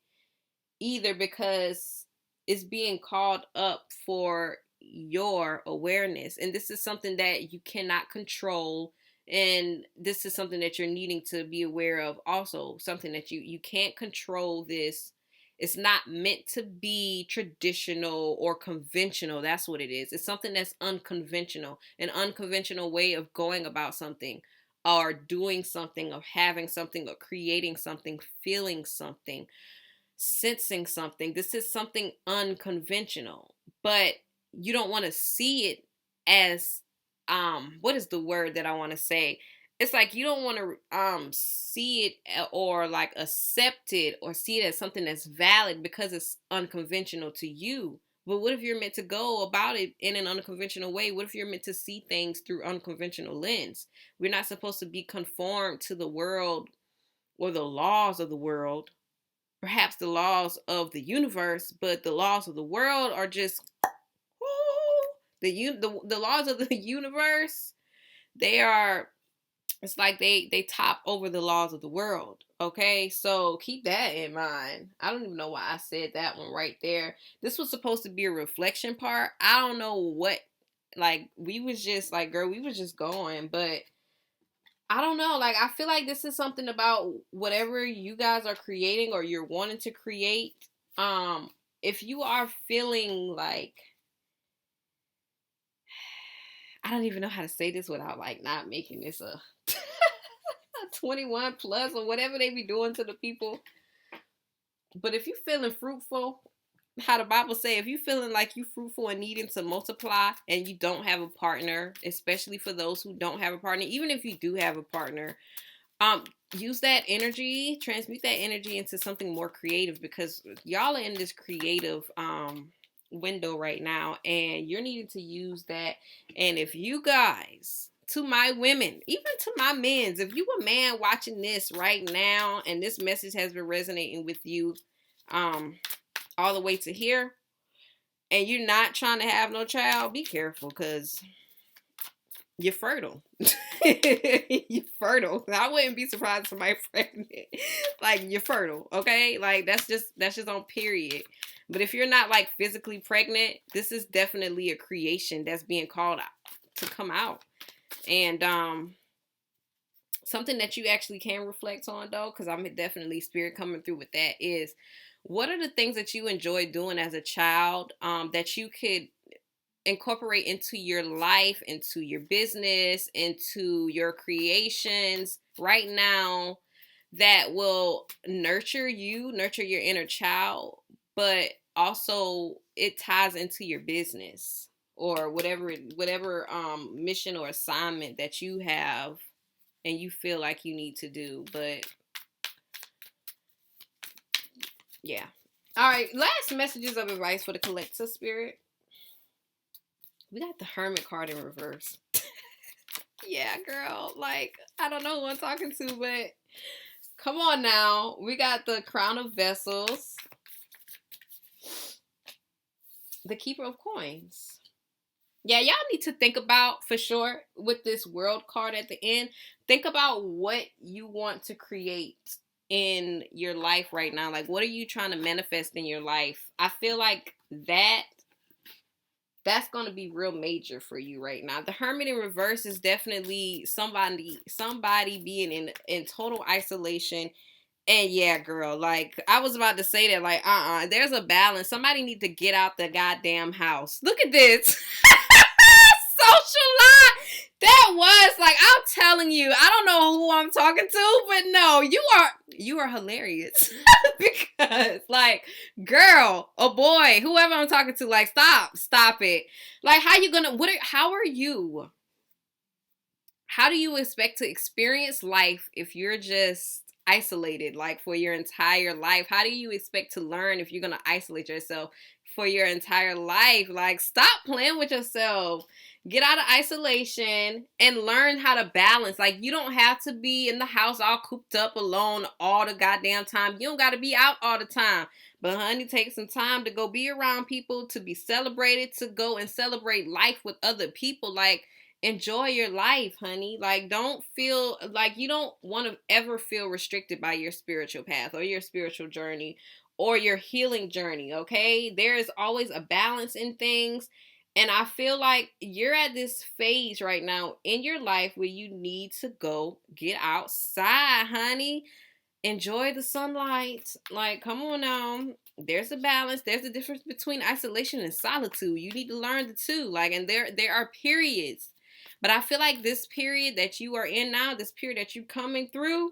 either, because it's being called up for your awareness. And this is something that you cannot control. And this is something that you're needing to be aware of also. Something that you can't control this. It's not meant to be traditional or conventional. That's what it is. It's something that's unconventional. An unconventional way of going about something, or doing something, or having something, or creating something, feeling something, sensing something. This is something unconventional. But you don't want to see it as what is the word that I want to say? It's like you don't want to see it or like accept it or see it as something that's valid because it's unconventional to you. But what if you're meant to go about it in an unconventional way? What if you're meant to see things through unconventional lens? We're not supposed to be conformed to the world or the laws of the world, perhaps the laws of the universe, but the laws of the world are just the laws of the universe. They are, it's like they top over the laws of the world. Okay, so keep that in mind. I don't even know why I said that one right there. This was supposed to be a reflection part. I don't know what, like, we was just like, girl, we was just going, but I don't know. Like, I feel like this is something about whatever you guys are creating or you're wanting to create. If you are feeling like, I don't even know how to say this without like not making this a 21 plus or whatever they be doing to the people. But if you're feeling fruitful, how the Bible say, if you're feeling like you fruitful and needing to multiply and you don't have a partner, especially for those who don't have a partner, even if you do have a partner, use that energy, transmute that energy into something more creative, because y'all are in this creative window right now and you're needing to use that. And if you guys, to my women, even to my men's, if you a man watching this right now and this message has been resonating with you all the way to here and you're not trying to have no child, be careful, because you're fertile. You're fertile. I wouldn't be surprised if somebody's pregnant. Like, you're fertile, okay? Like, that's just on period. But if you're not like physically pregnant, this is definitely a creation that's being called out to come out. And something that you actually can reflect on, though, because I'm definitely spirit coming through with that, is what are the things that you enjoyed doing as a child that you could incorporate into your life, into your business, into your creations right now, that will nurture you, nurture your inner child, but also it ties into your business or whatever mission or assignment that you have and you feel like you need to do. But yeah. All right, last messages of advice for the collective spirit. We got the Hermit card in reverse. Yeah, girl. Like, I don't know who I'm talking to, but come on now. We got the Crown of Vessels. The Keeper of Coins. Yeah, y'all need to think about, for sure, with this World card at the end, think about what you want to create in your life right now. Like, what are you trying to manifest in your life? I feel like that's going to be real major for you right now. The Hermit in reverse is definitely somebody being in total isolation. And yeah, girl, like, I was about to say that, like, there's a balance. Somebody need to get out the goddamn house. Look at this. Social life. That was, like, I'm telling you, I don't know who I'm talking to, but no, you are hilarious. Because, like, girl, or boy, whoever I'm talking to, like, stop it. Like, how do you expect to experience life if you're just isolated, like, for your entire life? How do you expect to learn if you're going to isolate yourself for your entire life? Like, stop playing with yourself. Get out of isolation and learn how to balance. Like, you don't have to be in the house all cooped up alone all the goddamn time. You don't got to be out all the time. But honey, take some time to go be around people, to be celebrated, to go and celebrate life with other people. Like, enjoy your life, honey. Like, don't feel like, you don't want to ever feel restricted by your spiritual path or your spiritual journey or your healing journey, okay? There is always a balance in things. And I feel like you're at this phase right now in your life where you need to go get outside, honey. Enjoy the sunlight. Like, come on now. There's a balance. There's a difference between isolation and solitude. You need to learn the two. Like, and there are periods. But I feel like this period that you are in now, this period that you're coming through,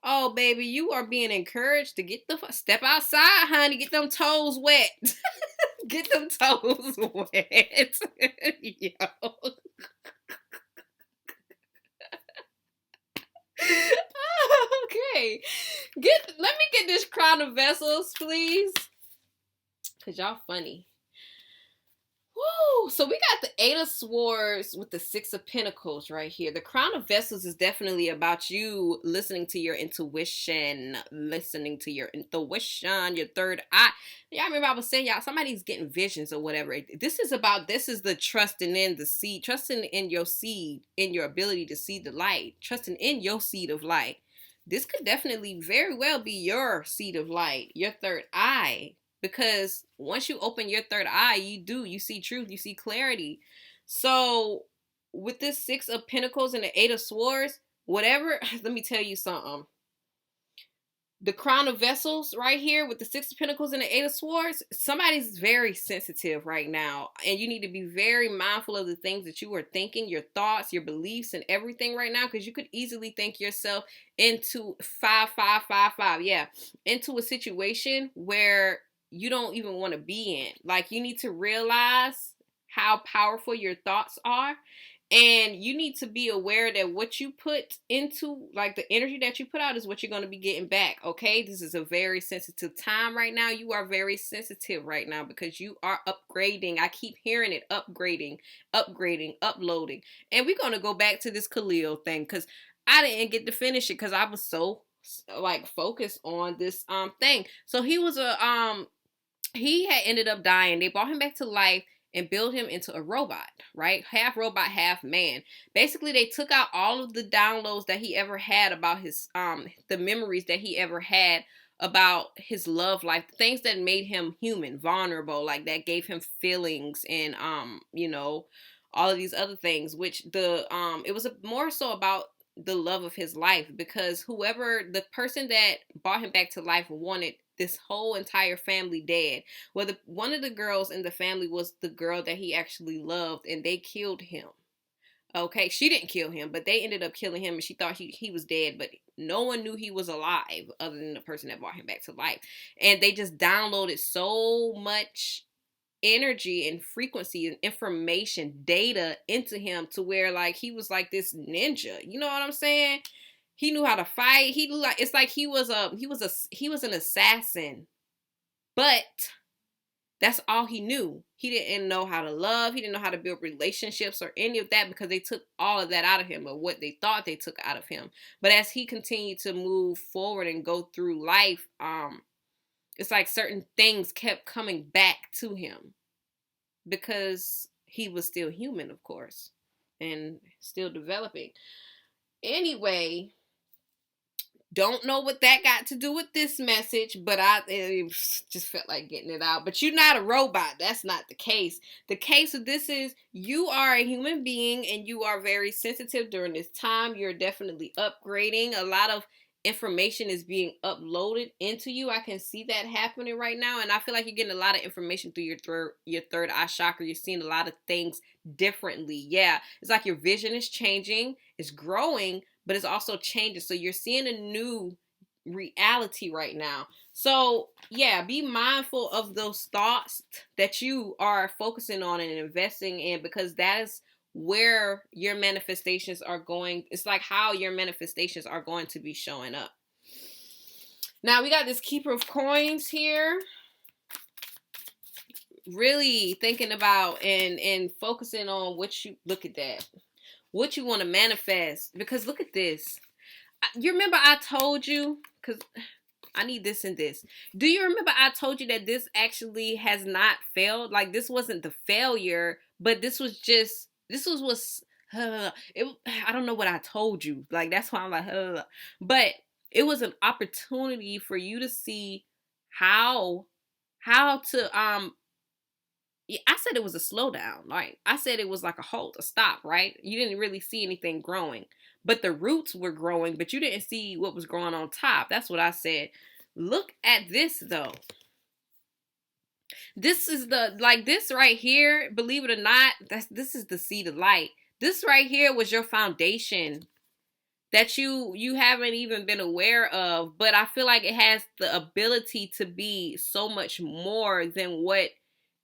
oh baby, you are being encouraged to get the step outside, honey. Get them toes wet. Get them toes wet. Yo. Okay. Let me get this crown of vessels, please. Cause y'all funny. Woo! So we got the Eight of Swords with the Six of Pentacles right here. The Crown of Vessels is definitely about you listening to your intuition, your third eye. Y'all remember I was saying, y'all, somebody's getting visions or whatever. This is the trusting in the seed, trusting in your seed, in your ability to see the light, trusting in your seed of light. This could definitely very well be your seed of light, your third eye. Because once you open your third eye, you see truth, you see clarity. So with this Six of Pentacles and the Eight of Swords, whatever, let me tell you something. The Crown of Vessels right here with the Six of Pentacles and the Eight of Swords, somebody's very sensitive right now. And you need to be very mindful of the things that you are thinking, your thoughts, your beliefs, and everything right now. Because you could easily think yourself into into a situation where you don't even want to be in. Like, you need to realize how powerful your thoughts are. And you need to be aware that what you put into, like the energy that you put out is what you're going to be getting back. Okay. This is a very sensitive time right now. You are very sensitive right now because you are upgrading. I keep hearing it. Upgrading, uploading. And we're going to go back to this Khalil thing because I didn't get to finish it because I was so like focused on this thing. So he was he had ended up dying. They brought him back to life and built him into a robot, right? Half robot, half man. Basically, they took out all of the downloads that he ever had about his, the memories that he ever had about his love life, things that made him human, vulnerable, like that gave him feelings and, you know, all of these other things, which it was more so about the love of his life because the person that brought him back to life wanted this whole entire family dead. Well, one of the girls in the family was the girl that he actually loved, and they killed him. Okay, she didn't kill him, but they ended up killing him, and she thought he was dead, but no one knew he was alive other than the person that brought him back to life. And they just downloaded so much energy and frequency and information, data into him to where like he was like this ninja. You know what I'm saying? He knew how to fight. He like it's like he was an assassin. But that's all he knew. He didn't know how to love. He didn't know how to build relationships or any of that because they took all of that out of him or what they thought they took out of him. But as he continued to move forward and go through life, it's like certain things kept coming back to him because he was still human, of course, and still developing. Anyway, don't know what that got to do with this message, but it just felt like getting it out. But you're not a robot. That's not the case. The case of this is you are a human being and you are very sensitive during this time. You're definitely upgrading. A lot of information is being uploaded into you. I can see that happening right now. And I feel like you're getting a lot of information through your third eye chakra. You're seeing a lot of things differently. Yeah. It's like your vision is changing. It's growing, but it's also changing. So you're seeing a new reality right now. So yeah, be mindful of those thoughts that you are focusing on and investing in, because that is where your manifestations are going. It's like how your manifestations are going to be showing up. Now we got this Keeper of Coins here. Really thinking about and focusing on what you look at that. What you want to manifest. Because look at this. You remember I told you, because I need this and this. Do you remember I told you that this actually has not failed? Like this wasn't the failure, but this was I don't know what I told you. Like that's why I'm like, but it was an opportunity for you to see how to I said it was a slowdown. Like, I said it was like a halt, a stop, right? You didn't really see anything growing. But the roots were growing, but you didn't see what was growing on top. That's what I said. Look at this, though. This is the, like, this right here, believe it or not, this is the seed of light. This right here was your foundation that you haven't even been aware of, but I feel like it has the ability to be so much more than what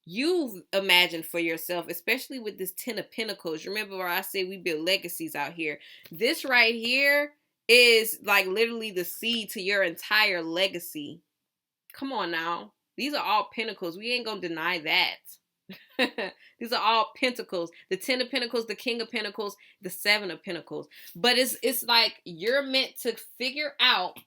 you've imagined for yourself, especially with this 10 of Pentacles. Remember where I said we build legacies out here? This right here is like literally the seed to your entire legacy. Come on now. These are all pentacles. We ain't gonna deny that. These are all pentacles. The 10 of Pentacles, the King of Pentacles, the 7 of Pentacles. But it's like you're meant to figure out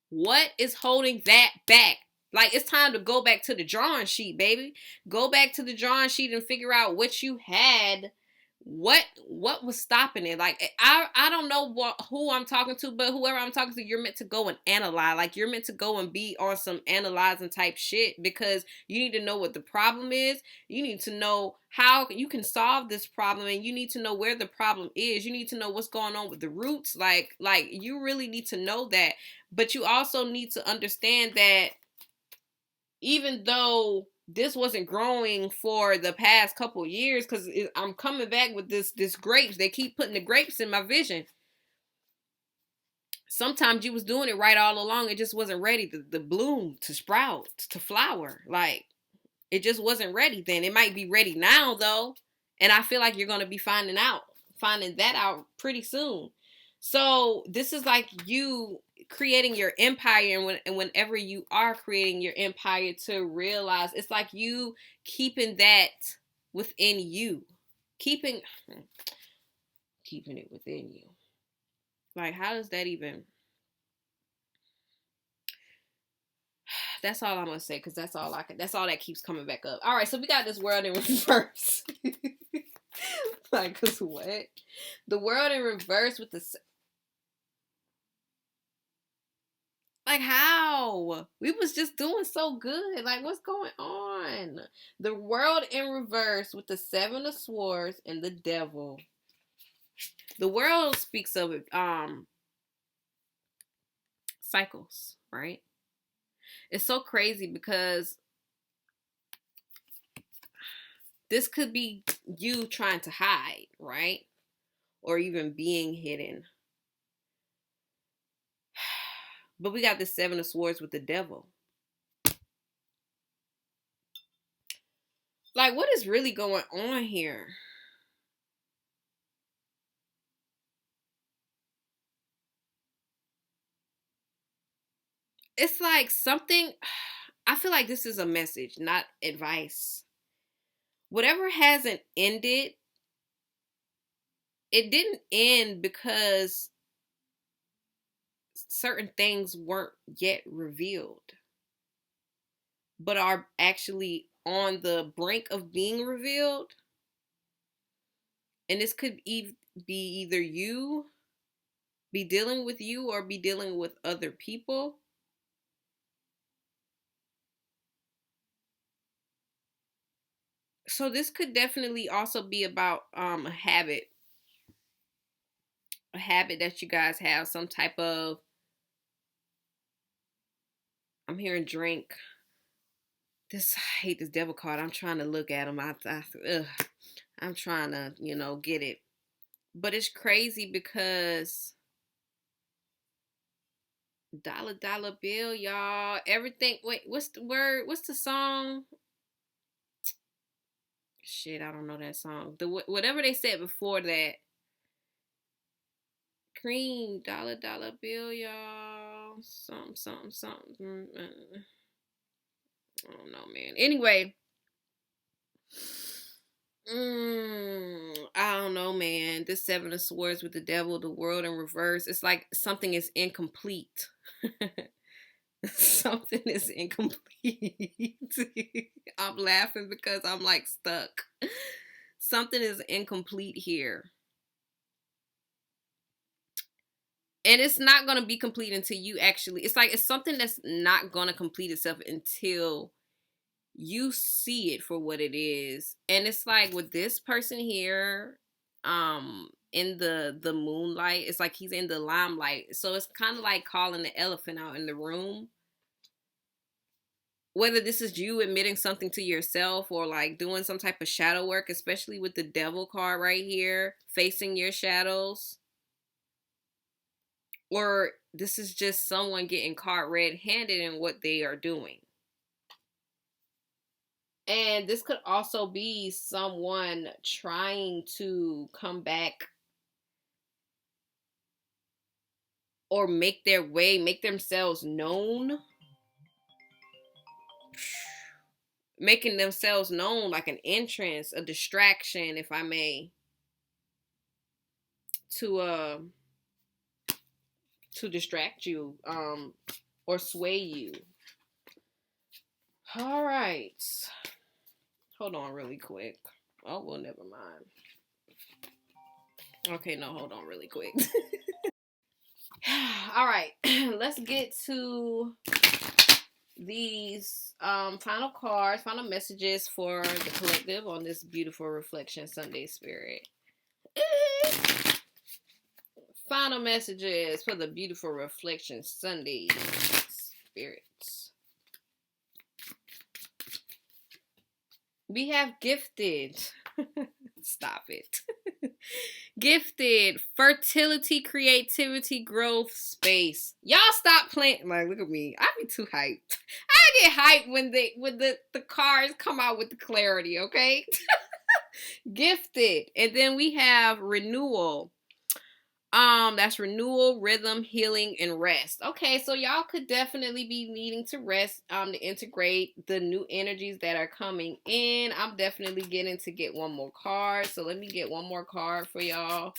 what is holding that back. Like, it's time to go back to the drawing sheet, baby. Go back to the drawing sheet and figure out what you had. What was stopping it? Like, I don't know who I'm talking to, but whoever I'm talking to, you're meant to go and analyze. Like, you're meant to go and be on some analyzing type shit, because you need to know what the problem is. You need to know how you can solve this problem, and you need to know where the problem is. You need to know what's going on with the roots. Like you really need to know that. But you also need to understand that even though this wasn't growing for the past couple years, because I'm coming back with this grapes. They keep putting the grapes in my vision. Sometimes you was doing it right all along. It just wasn't ready to bloom, to sprout, to flower. Like, it just wasn't ready then. It might be ready now, though. And I feel like you're going to be finding that out pretty soon. So this is like you creating your empire, and whenever you are creating your empire, to realize it's like you keeping that within you, keeping it within you. Like, how does that even? That's all I'm gonna say, because that's all that keeps coming back up. All right, so we got this world in reverse. Like, cause what? The world in reverse with the. Like, how? We was just doing so good. Like, what's going on? The world in reverse with the 7 of Swords and the Devil. The world speaks of cycles, right? It's so crazy because this could be you trying to hide, right? Or even being hidden. But we got the 7 of Swords with the Devil. Like, what is really going on here? It's like something, I feel like this is a message, not advice. Whatever hasn't ended, it didn't end because certain things weren't yet revealed, but are actually on the brink of being revealed. And this could be either you be dealing with you or be dealing with other people. So this could definitely also be about a habit that you guys have, some type of, I'm hearing drink. I hate this devil card. I'm trying to look at him. I'm trying to, get it. But it's crazy because dollar bill, y'all. Everything. Wait, what's the word? What's the song? Shit, I don't know that song. Whatever they said before that. Cream, dollar bill, y'all. Something. I don't know, man. Anyway. I don't know, man. This 7 of Swords with the Devil, the world in reverse. It's like something is incomplete. Something is incomplete. I'm laughing because I'm like stuck. Something is incomplete here. And it's not going to be complete until you actually, it's like, it's something that's not going to complete itself until you see it for what it is. And it's like with this person here, in the moonlight, it's like he's in the limelight. So it's kind of like calling the elephant out in the room. Whether this is you admitting something to yourself or like doing some type of shadow work, especially with the devil card right here, facing your shadows. Or this is just someone getting caught red-handed in what they are doing. And this could also be someone trying to come back or make their way, make themselves known. Making themselves known, like an entrance, a distraction, if I may, to distract you, or sway you. All right. Hold on really quick. Oh, well, never mind. Okay, no, hold on really quick. All right. Let's get to these final cards, final messages for the collective on this beautiful Reflection Sunday spirit. Final messages for the beautiful Reflection Sunday spirits. We have gifted. Stop it. Gifted, fertility, creativity, growth, space. Y'all stop playing. Like, look at me. I be too hyped. I get hyped when the cards come out with the clarity, okay? Gifted. And then we have renewal. That's renewal, rhythm, healing, and rest. Okay, so y'all could definitely be needing to rest, to integrate the new energies that are coming in. I'm definitely getting to get one more card. So let me get one more card for y'all.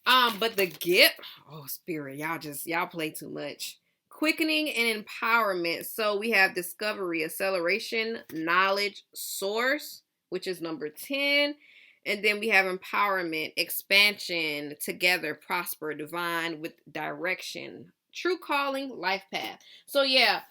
But the gift, oh spirit, y'all play too much. Quickening and empowerment. So we have discovery, acceleration, knowledge, source, which is number 10. And then we have empowerment, expansion, together, prosper, divine, with direction, true calling, life path. So yeah,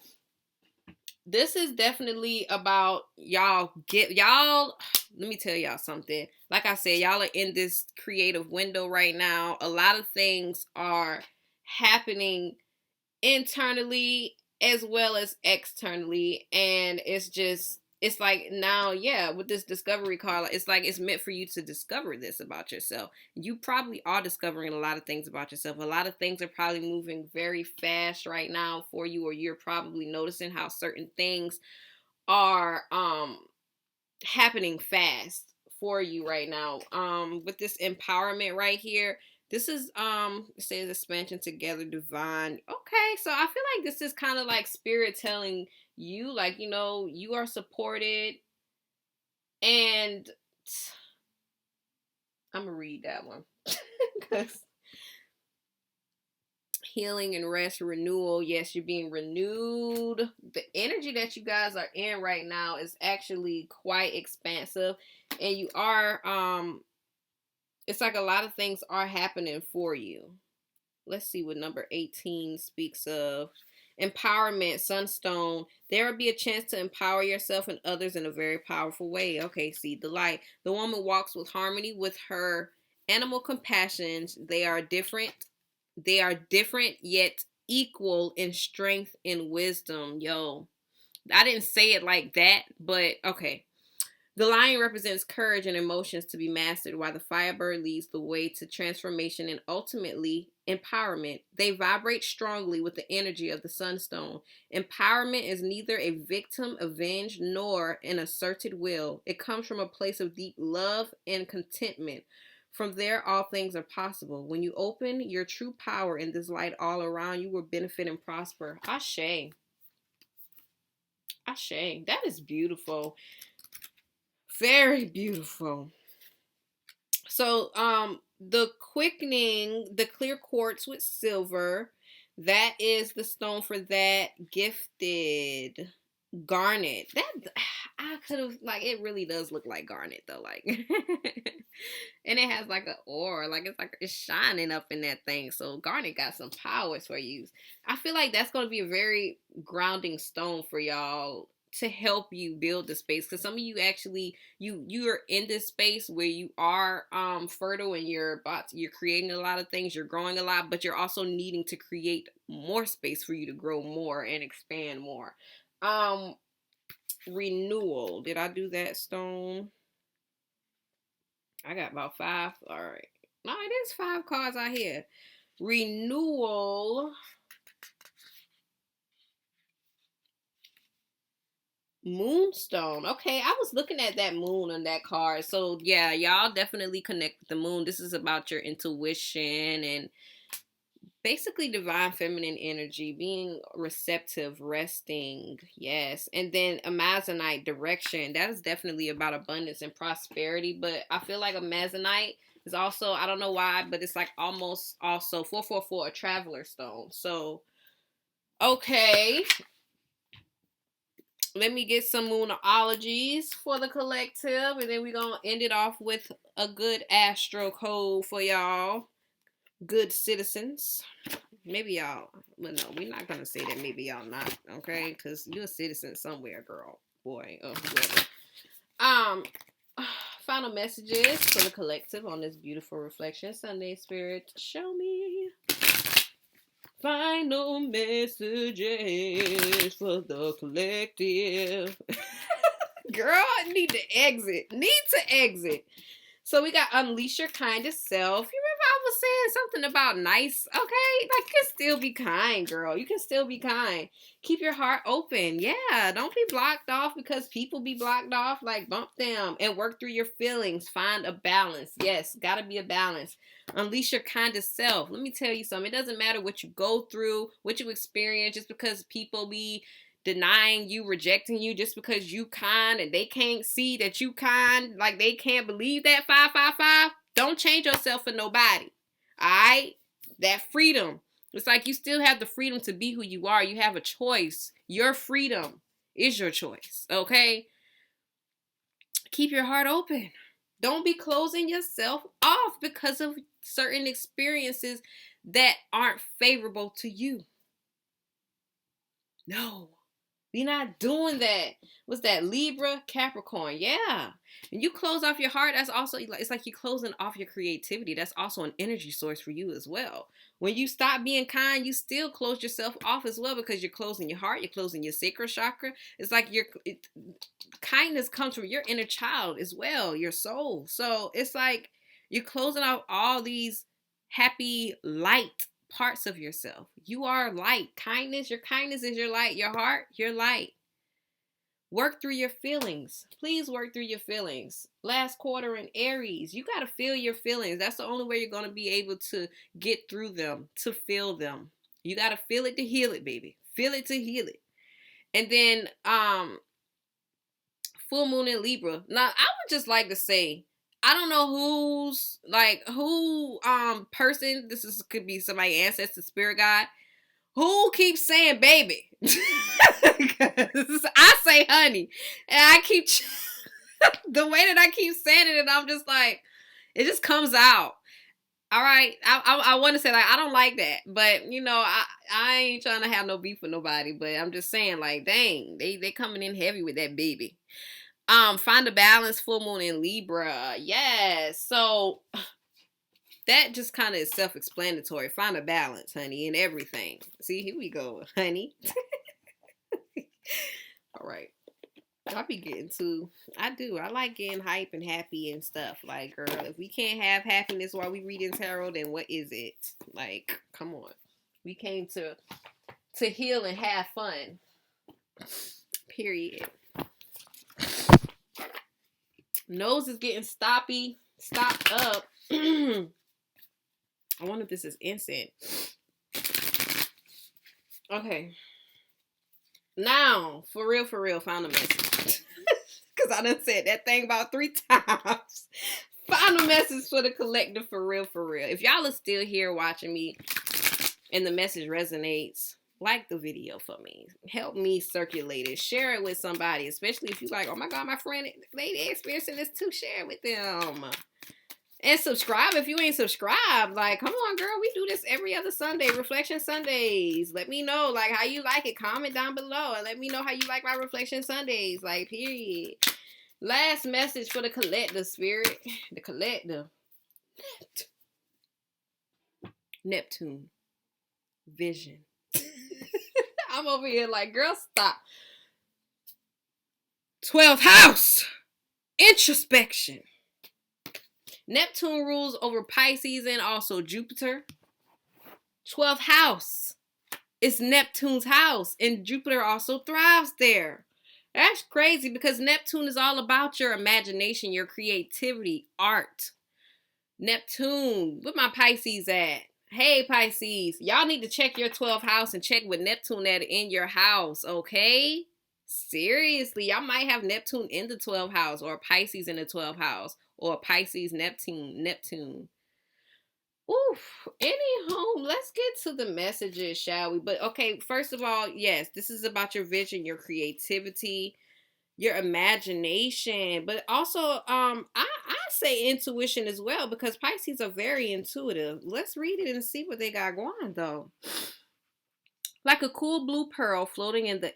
this is definitely about y'all. Let me tell y'all something. Like I said, y'all are in this creative window right now. A lot of things are happening internally as well as externally, and it's like now, yeah, with this discovery card, it's like it's meant for you to discover this about yourself. You probably are discovering a lot of things about yourself. A lot of things are probably moving very fast right now for you, or you're probably noticing how certain things are happening fast for you right now. With this empowerment right here, this is it says expansion, together, divine. Okay, so I feel like this is kind of like spirit telling you, like, you know, you are supported. And I'm gonna read that one because healing and rest, renewal. Yes, you're being renewed. The energy that you guys are in right now is actually quite expansive, and you are it's like a lot of things are happening for you. Let's see what number 18 speaks of. Empowerment, sunstone. There will be a chance to empower yourself and others in a very powerful way. Okay, see, the light. The woman walks with harmony with her animal compassions. They are different yet equal in strength and wisdom. Yo, I didn't say it like that, but okay. The lion represents courage and emotions to be mastered, while the firebird leads the way to transformation and ultimately empowerment. They vibrate strongly with the energy of the sunstone. Empowerment is neither a victim avenged nor an asserted will. It comes from a place of deep love and contentment. From there, all things are possible. When you open your true power in this light all around, you will benefit and prosper. Ashe. Ashe. That is beautiful. Very beautiful. So, the quickening, the clear quartz with silver, that is the stone for that. Gifted. Garnet. That I could have, like, it really does look like garnet though, like and it has like an ore, like it's shining up in that thing. So garnet got some powers for you. I feel like that's going to be a very grounding stone for y'all to help you build the space, because some of you actually you're in this space where you are fertile and you're creating a lot of things, you're growing a lot, but you're also needing to create more space for you to grow more and expand more. Renewal, did I do that, Stone? I got about 5. All right, no, it is 5 cards out here. Renewal, Moonstone. Okay, I was looking at that moon on that card. So yeah, y'all definitely connect with the moon. This is about your intuition and basically divine feminine energy, being receptive, resting. Yes. And then Amazonite, direction. That is definitely about abundance and prosperity. But I feel like Amazonite is also, I don't know why, but it's like almost also 444, a traveler stone. So okay, let me get some moonologies for the collective, and then we're going to end it off with a good astro code for y'all, good citizens. Maybe y'all, well, no, we're not going to say that maybe y'all not, okay? Because you're a citizen somewhere, girl, boy, or whoever. Final messages for the collective on this beautiful reflection Sunday. Spirit, show me. Final messages for the collective. Girl, need to exit. So we got unleash your kindest self. You remember I was saying something about nice? Okay, like you can still be kind, girl. You can still be kind. Keep your heart open. Yeah, don't be blocked off because people be blocked off. Like bump them and work through your feelings. Find a balance. Yes, gotta be a balance. Unleash your kindest self. Let me tell you something. It doesn't matter what you go through, what you experience, just because people be denying you, rejecting you just because you kind and they can't see that you kind, like they can't believe that 555. Don't change yourself for nobody. Alright? That freedom. It's like you still have the freedom to be who you are. You have a choice. Your freedom is your choice. Okay? Keep your heart open. Don't be closing yourself off because of certain experiences that aren't favorable to you. No. We're not doing that. What's that? Libra, Capricorn. Yeah. And you close off your heart, that's also, it's like you're closing off your creativity. That's also an energy source for you as well. When you stop being kind, you still close yourself off as well because you're closing your heart, you're closing your sacral chakra. It's like kindness comes from your inner child as well, your soul. So it's like you're closing off all these happy, light parts of yourself. You are light. Your kindness is your light. Your heart, your light. Work through your feelings. Please work through your feelings. Last quarter in Aries, you got to feel your feelings. That's the only way you're going to be able to get through them, to feel them. You got to feel it to heal it, baby. Feel it to heal it. And then full moon in Libra. Now, I would just like to say, I don't know who person, could be somebody ancestor, spirit guide, who keeps saying baby. I say honey. And I keep the way that I keep saying it, and I'm just like, it just comes out. All right. I want to say, like, I don't like that. But, I ain't trying to have no beef with nobody. But I'm just saying, like, dang, they coming in heavy with that baby. Find a balance, full moon in Libra. Yes. So that just kind of is self-explanatory. Find a balance, honey, in everything. See, here we go, honey. All right. I like getting hype and happy and stuff. Like, girl, if we can't have happiness while we reading tarot, then what is it? Like, come on. We came to heal and have fun. Period. Nose is getting stopped up. I wonder if this is incense. Okay. Now, for real, find a message. Because I done said that thing about 3 times. Find a message for the collective, for real. If y'all are still here watching me and the message resonates, like the video for me. Help me circulate it. Share it with somebody, especially if you like, oh my God, my friend, they experiencing this too. Share it with them. And subscribe if you ain't subscribed. Like, come on, girl. We do this every other Sunday. Reflection Sundays. Let me know, like, how you like it. Comment down below. And let me know how you like my Reflection Sundays. Like, period. Last message for the collective spirit. The collective. Neptune. Vision. I'm over here like, girl, stop. 12th house. Introspection. Neptune rules over Pisces and also Jupiter. 12th house is Neptune's house, and Jupiter also thrives there. That's crazy because Neptune is all about your imagination, your creativity, art. Neptune, where my Pisces at? Hey, Pisces, y'all need to check your 12th house and check with Neptune at in your house, okay? Seriously, y'all might have Neptune in the 12th house or Pisces in the 12th house or Pisces, Neptune. Oof. Anywho, let's get to the messages, shall we? But okay, first of all, yes, this is about your vision, your creativity, your imagination, but also I say intuition as well because Pisces are very intuitive. Let's read it and see what they got going though. Like a cool blue pearl floating in the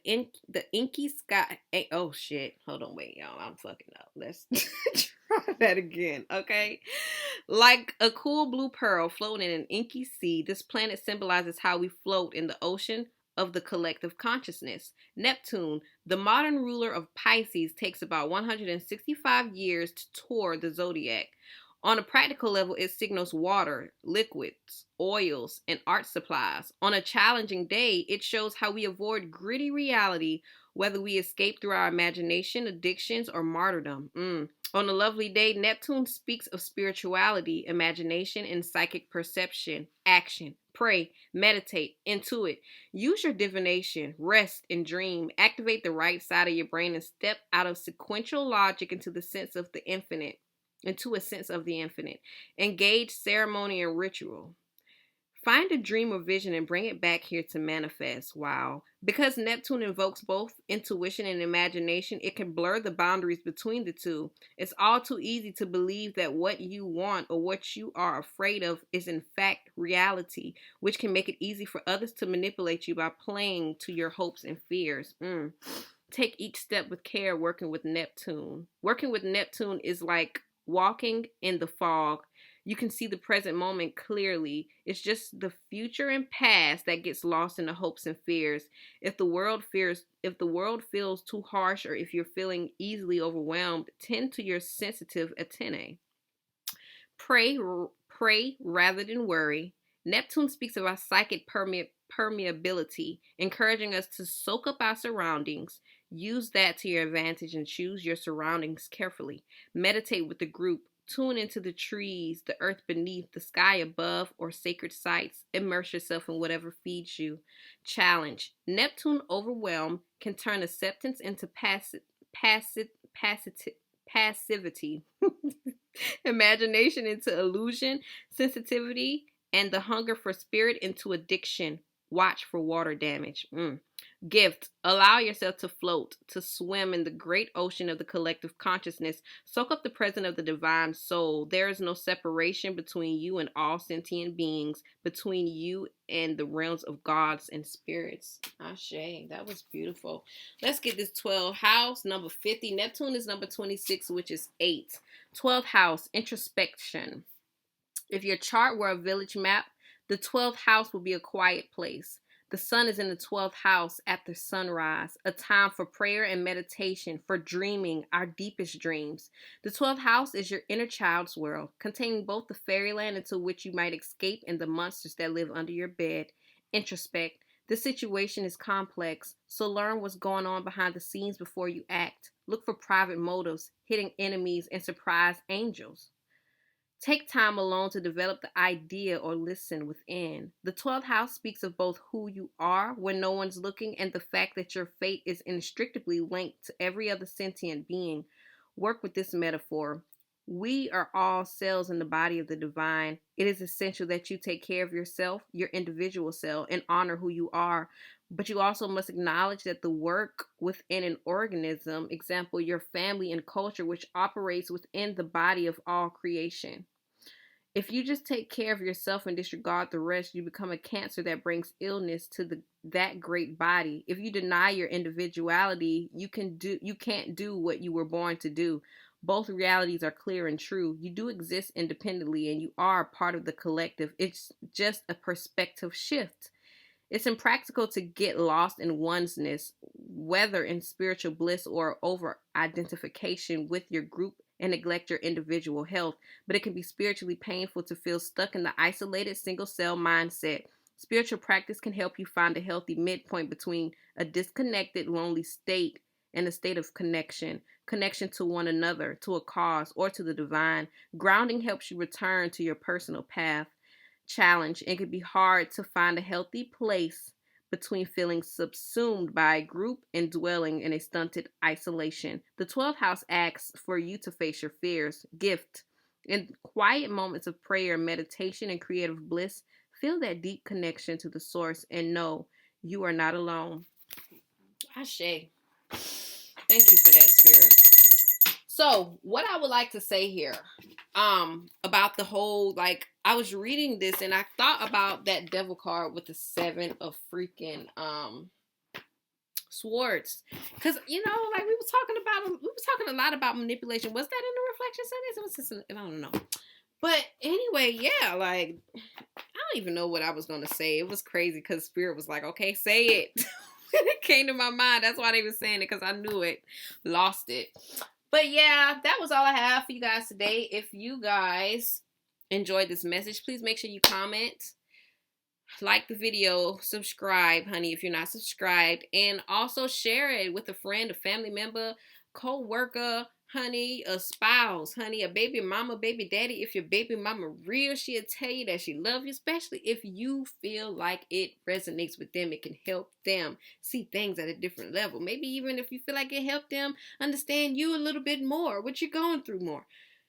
inky sky. Oh shit. Hold on, wait, y'all. I'm fucking up. Let's try that again, okay? Like a cool blue pearl floating in an inky sea, this planet symbolizes how we float in the ocean of the collective consciousness. Neptune, the modern ruler of Pisces, takes about 165 years to tour the zodiac. On a practical level, it signals water, liquids, oils, and art supplies. On a challenging day, it shows how we avoid gritty reality, whether we escape through our imagination, addictions, or martyrdom. On a lovely day, Neptune speaks of spirituality, imagination, and psychic perception, action. Pray, meditate, intuit. Use your divination, rest, and dream. Activate the right side of your brain and step out of sequential logic into a sense of the infinite. Engage ceremony and ritual. Find a dream or vision and bring it back here to manifest. Wow. Because Neptune invokes both intuition and imagination, it can blur the boundaries between the two. It's all too easy to believe that what you want or what you are afraid of is in fact reality, which can make it easy for others to manipulate you by playing to your hopes and fears. Take each step with care working with Neptune. Working with Neptune is like walking in the fog. You can see the present moment clearly. It's just the future and past that gets lost in the hopes and fears. If the world feels too harsh or if you're feeling easily overwhelmed, tend to your sensitive antennae. Pray rather than worry. Neptune speaks of our psychic permeability, encouraging us to soak up our surroundings. Use that to your advantage and choose your surroundings carefully. Meditate with the group. Tune into the trees, the earth beneath, the sky above, or sacred sites. Immerse yourself in whatever feeds you. Challenge. Neptune overwhelm can turn acceptance into passivity. Imagination into illusion, sensitivity, and the hunger for spirit into addiction. Watch for water damage. Gift. Allow yourself to float, to swim in the great ocean of the collective consciousness. Soak up the presence of the divine soul. There is no separation between you and all sentient beings, between you and the realms of gods and spirits. Ashe. That was beautiful. Let's get this 12th house, number 50. Neptune is number 26, which is 8. 12th house, introspection. If your chart were a village map, the 12th house will be a quiet place. The sun is in the 12th house after sunrise, a time for prayer and meditation, for dreaming our deepest dreams. The 12th house is your inner child's world, containing both the fairyland into which you might escape and the monsters that live under your bed. Introspect. The situation is complex, so learn what's going on behind the scenes before you act. Look for private motives, hidden enemies, and surprise angels. Take time alone to develop the idea or listen within. The 12th house speaks of both who you are when no one's looking and the fact that your fate is inextricably linked to every other sentient being. Work with this metaphor. We are all cells in the body of the divine. It is essential that you take care of yourself, your individual self, and honor who you are. But you also must acknowledge that the work within an organism, example, your family and culture, which operates within the body of all creation. If you just take care of yourself and disregard the rest, you become a cancer that brings illness to that great body. If you deny your individuality, you can't do what you were born to do. Both realities are clear and true. You do exist independently and you are part of the collective. It's just a perspective shift. It's impractical to get lost in oneness, whether in spiritual bliss or over identification with your group, and neglect your individual health. But it can be spiritually painful to feel stuck in the isolated single cell mindset. Spiritual practice can help you find a healthy midpoint between a disconnected, lonely state and a state of connection to one another, to a cause, or to the divine. Grounding helps you return to your personal path. Challenge. It can be hard to find a healthy place between feeling subsumed by a group and dwelling in a stunted isolation. The 12th house asks for you to face your fears. Gift. In quiet moments of prayer, meditation, and creative bliss, feel that deep connection to the source and know you are not alone. Ashe. Thank you for that, Spirit. So, what I would like to say here, about the whole, like, I was reading this and I thought about that devil card with the 7 of freaking swords, because like we was talking a lot about manipulation. Was that in the reflection Sundaze? It was just I don't know. But anyway, yeah, like I don't even know what I was gonna say. It was crazy because Spirit was like, okay, say it. It came to my mind. That's why they were saying it, because I knew it. Lost it. But yeah, that was all I have for you guys today. If you guys enjoyed this message, please make sure you comment, like the video, subscribe, honey, if you're not subscribed, and also share it with a friend, a family member, co-worker, honey, a spouse, honey, a baby mama, baby daddy. If your baby mama real, she'll tell you that she loves you, especially if you feel like it resonates with them. It can help them see things at a different level. Maybe even if you feel like it helped them understand you a little bit more, what you're going through more.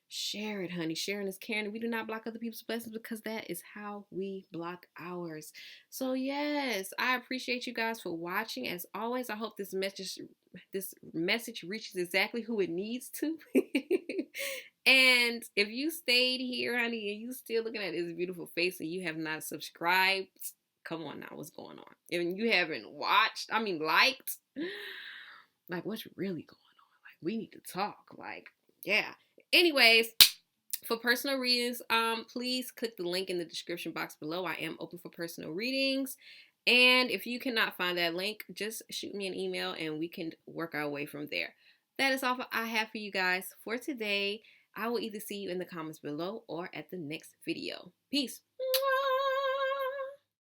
Share it, honey. Sharing is caring. We do not block other people's blessings because that is how we block ours. So yes, I appreciate you guys for watching. As always, I hope this message reaches exactly who it needs to. And if you stayed here, honey, and you still looking at this beautiful face and you have not subscribed, come on now, what's going on? And you haven't liked, like, what's really going on? Like, we need to talk. Like, yeah. Anyways, for personal readings, please click the link in the description box below. I am open for personal readings. And if you cannot find that link, just shoot me an email and we can work our way from there. That is all I have for you guys for today. I will either see you in the comments below or at the next video. Peace.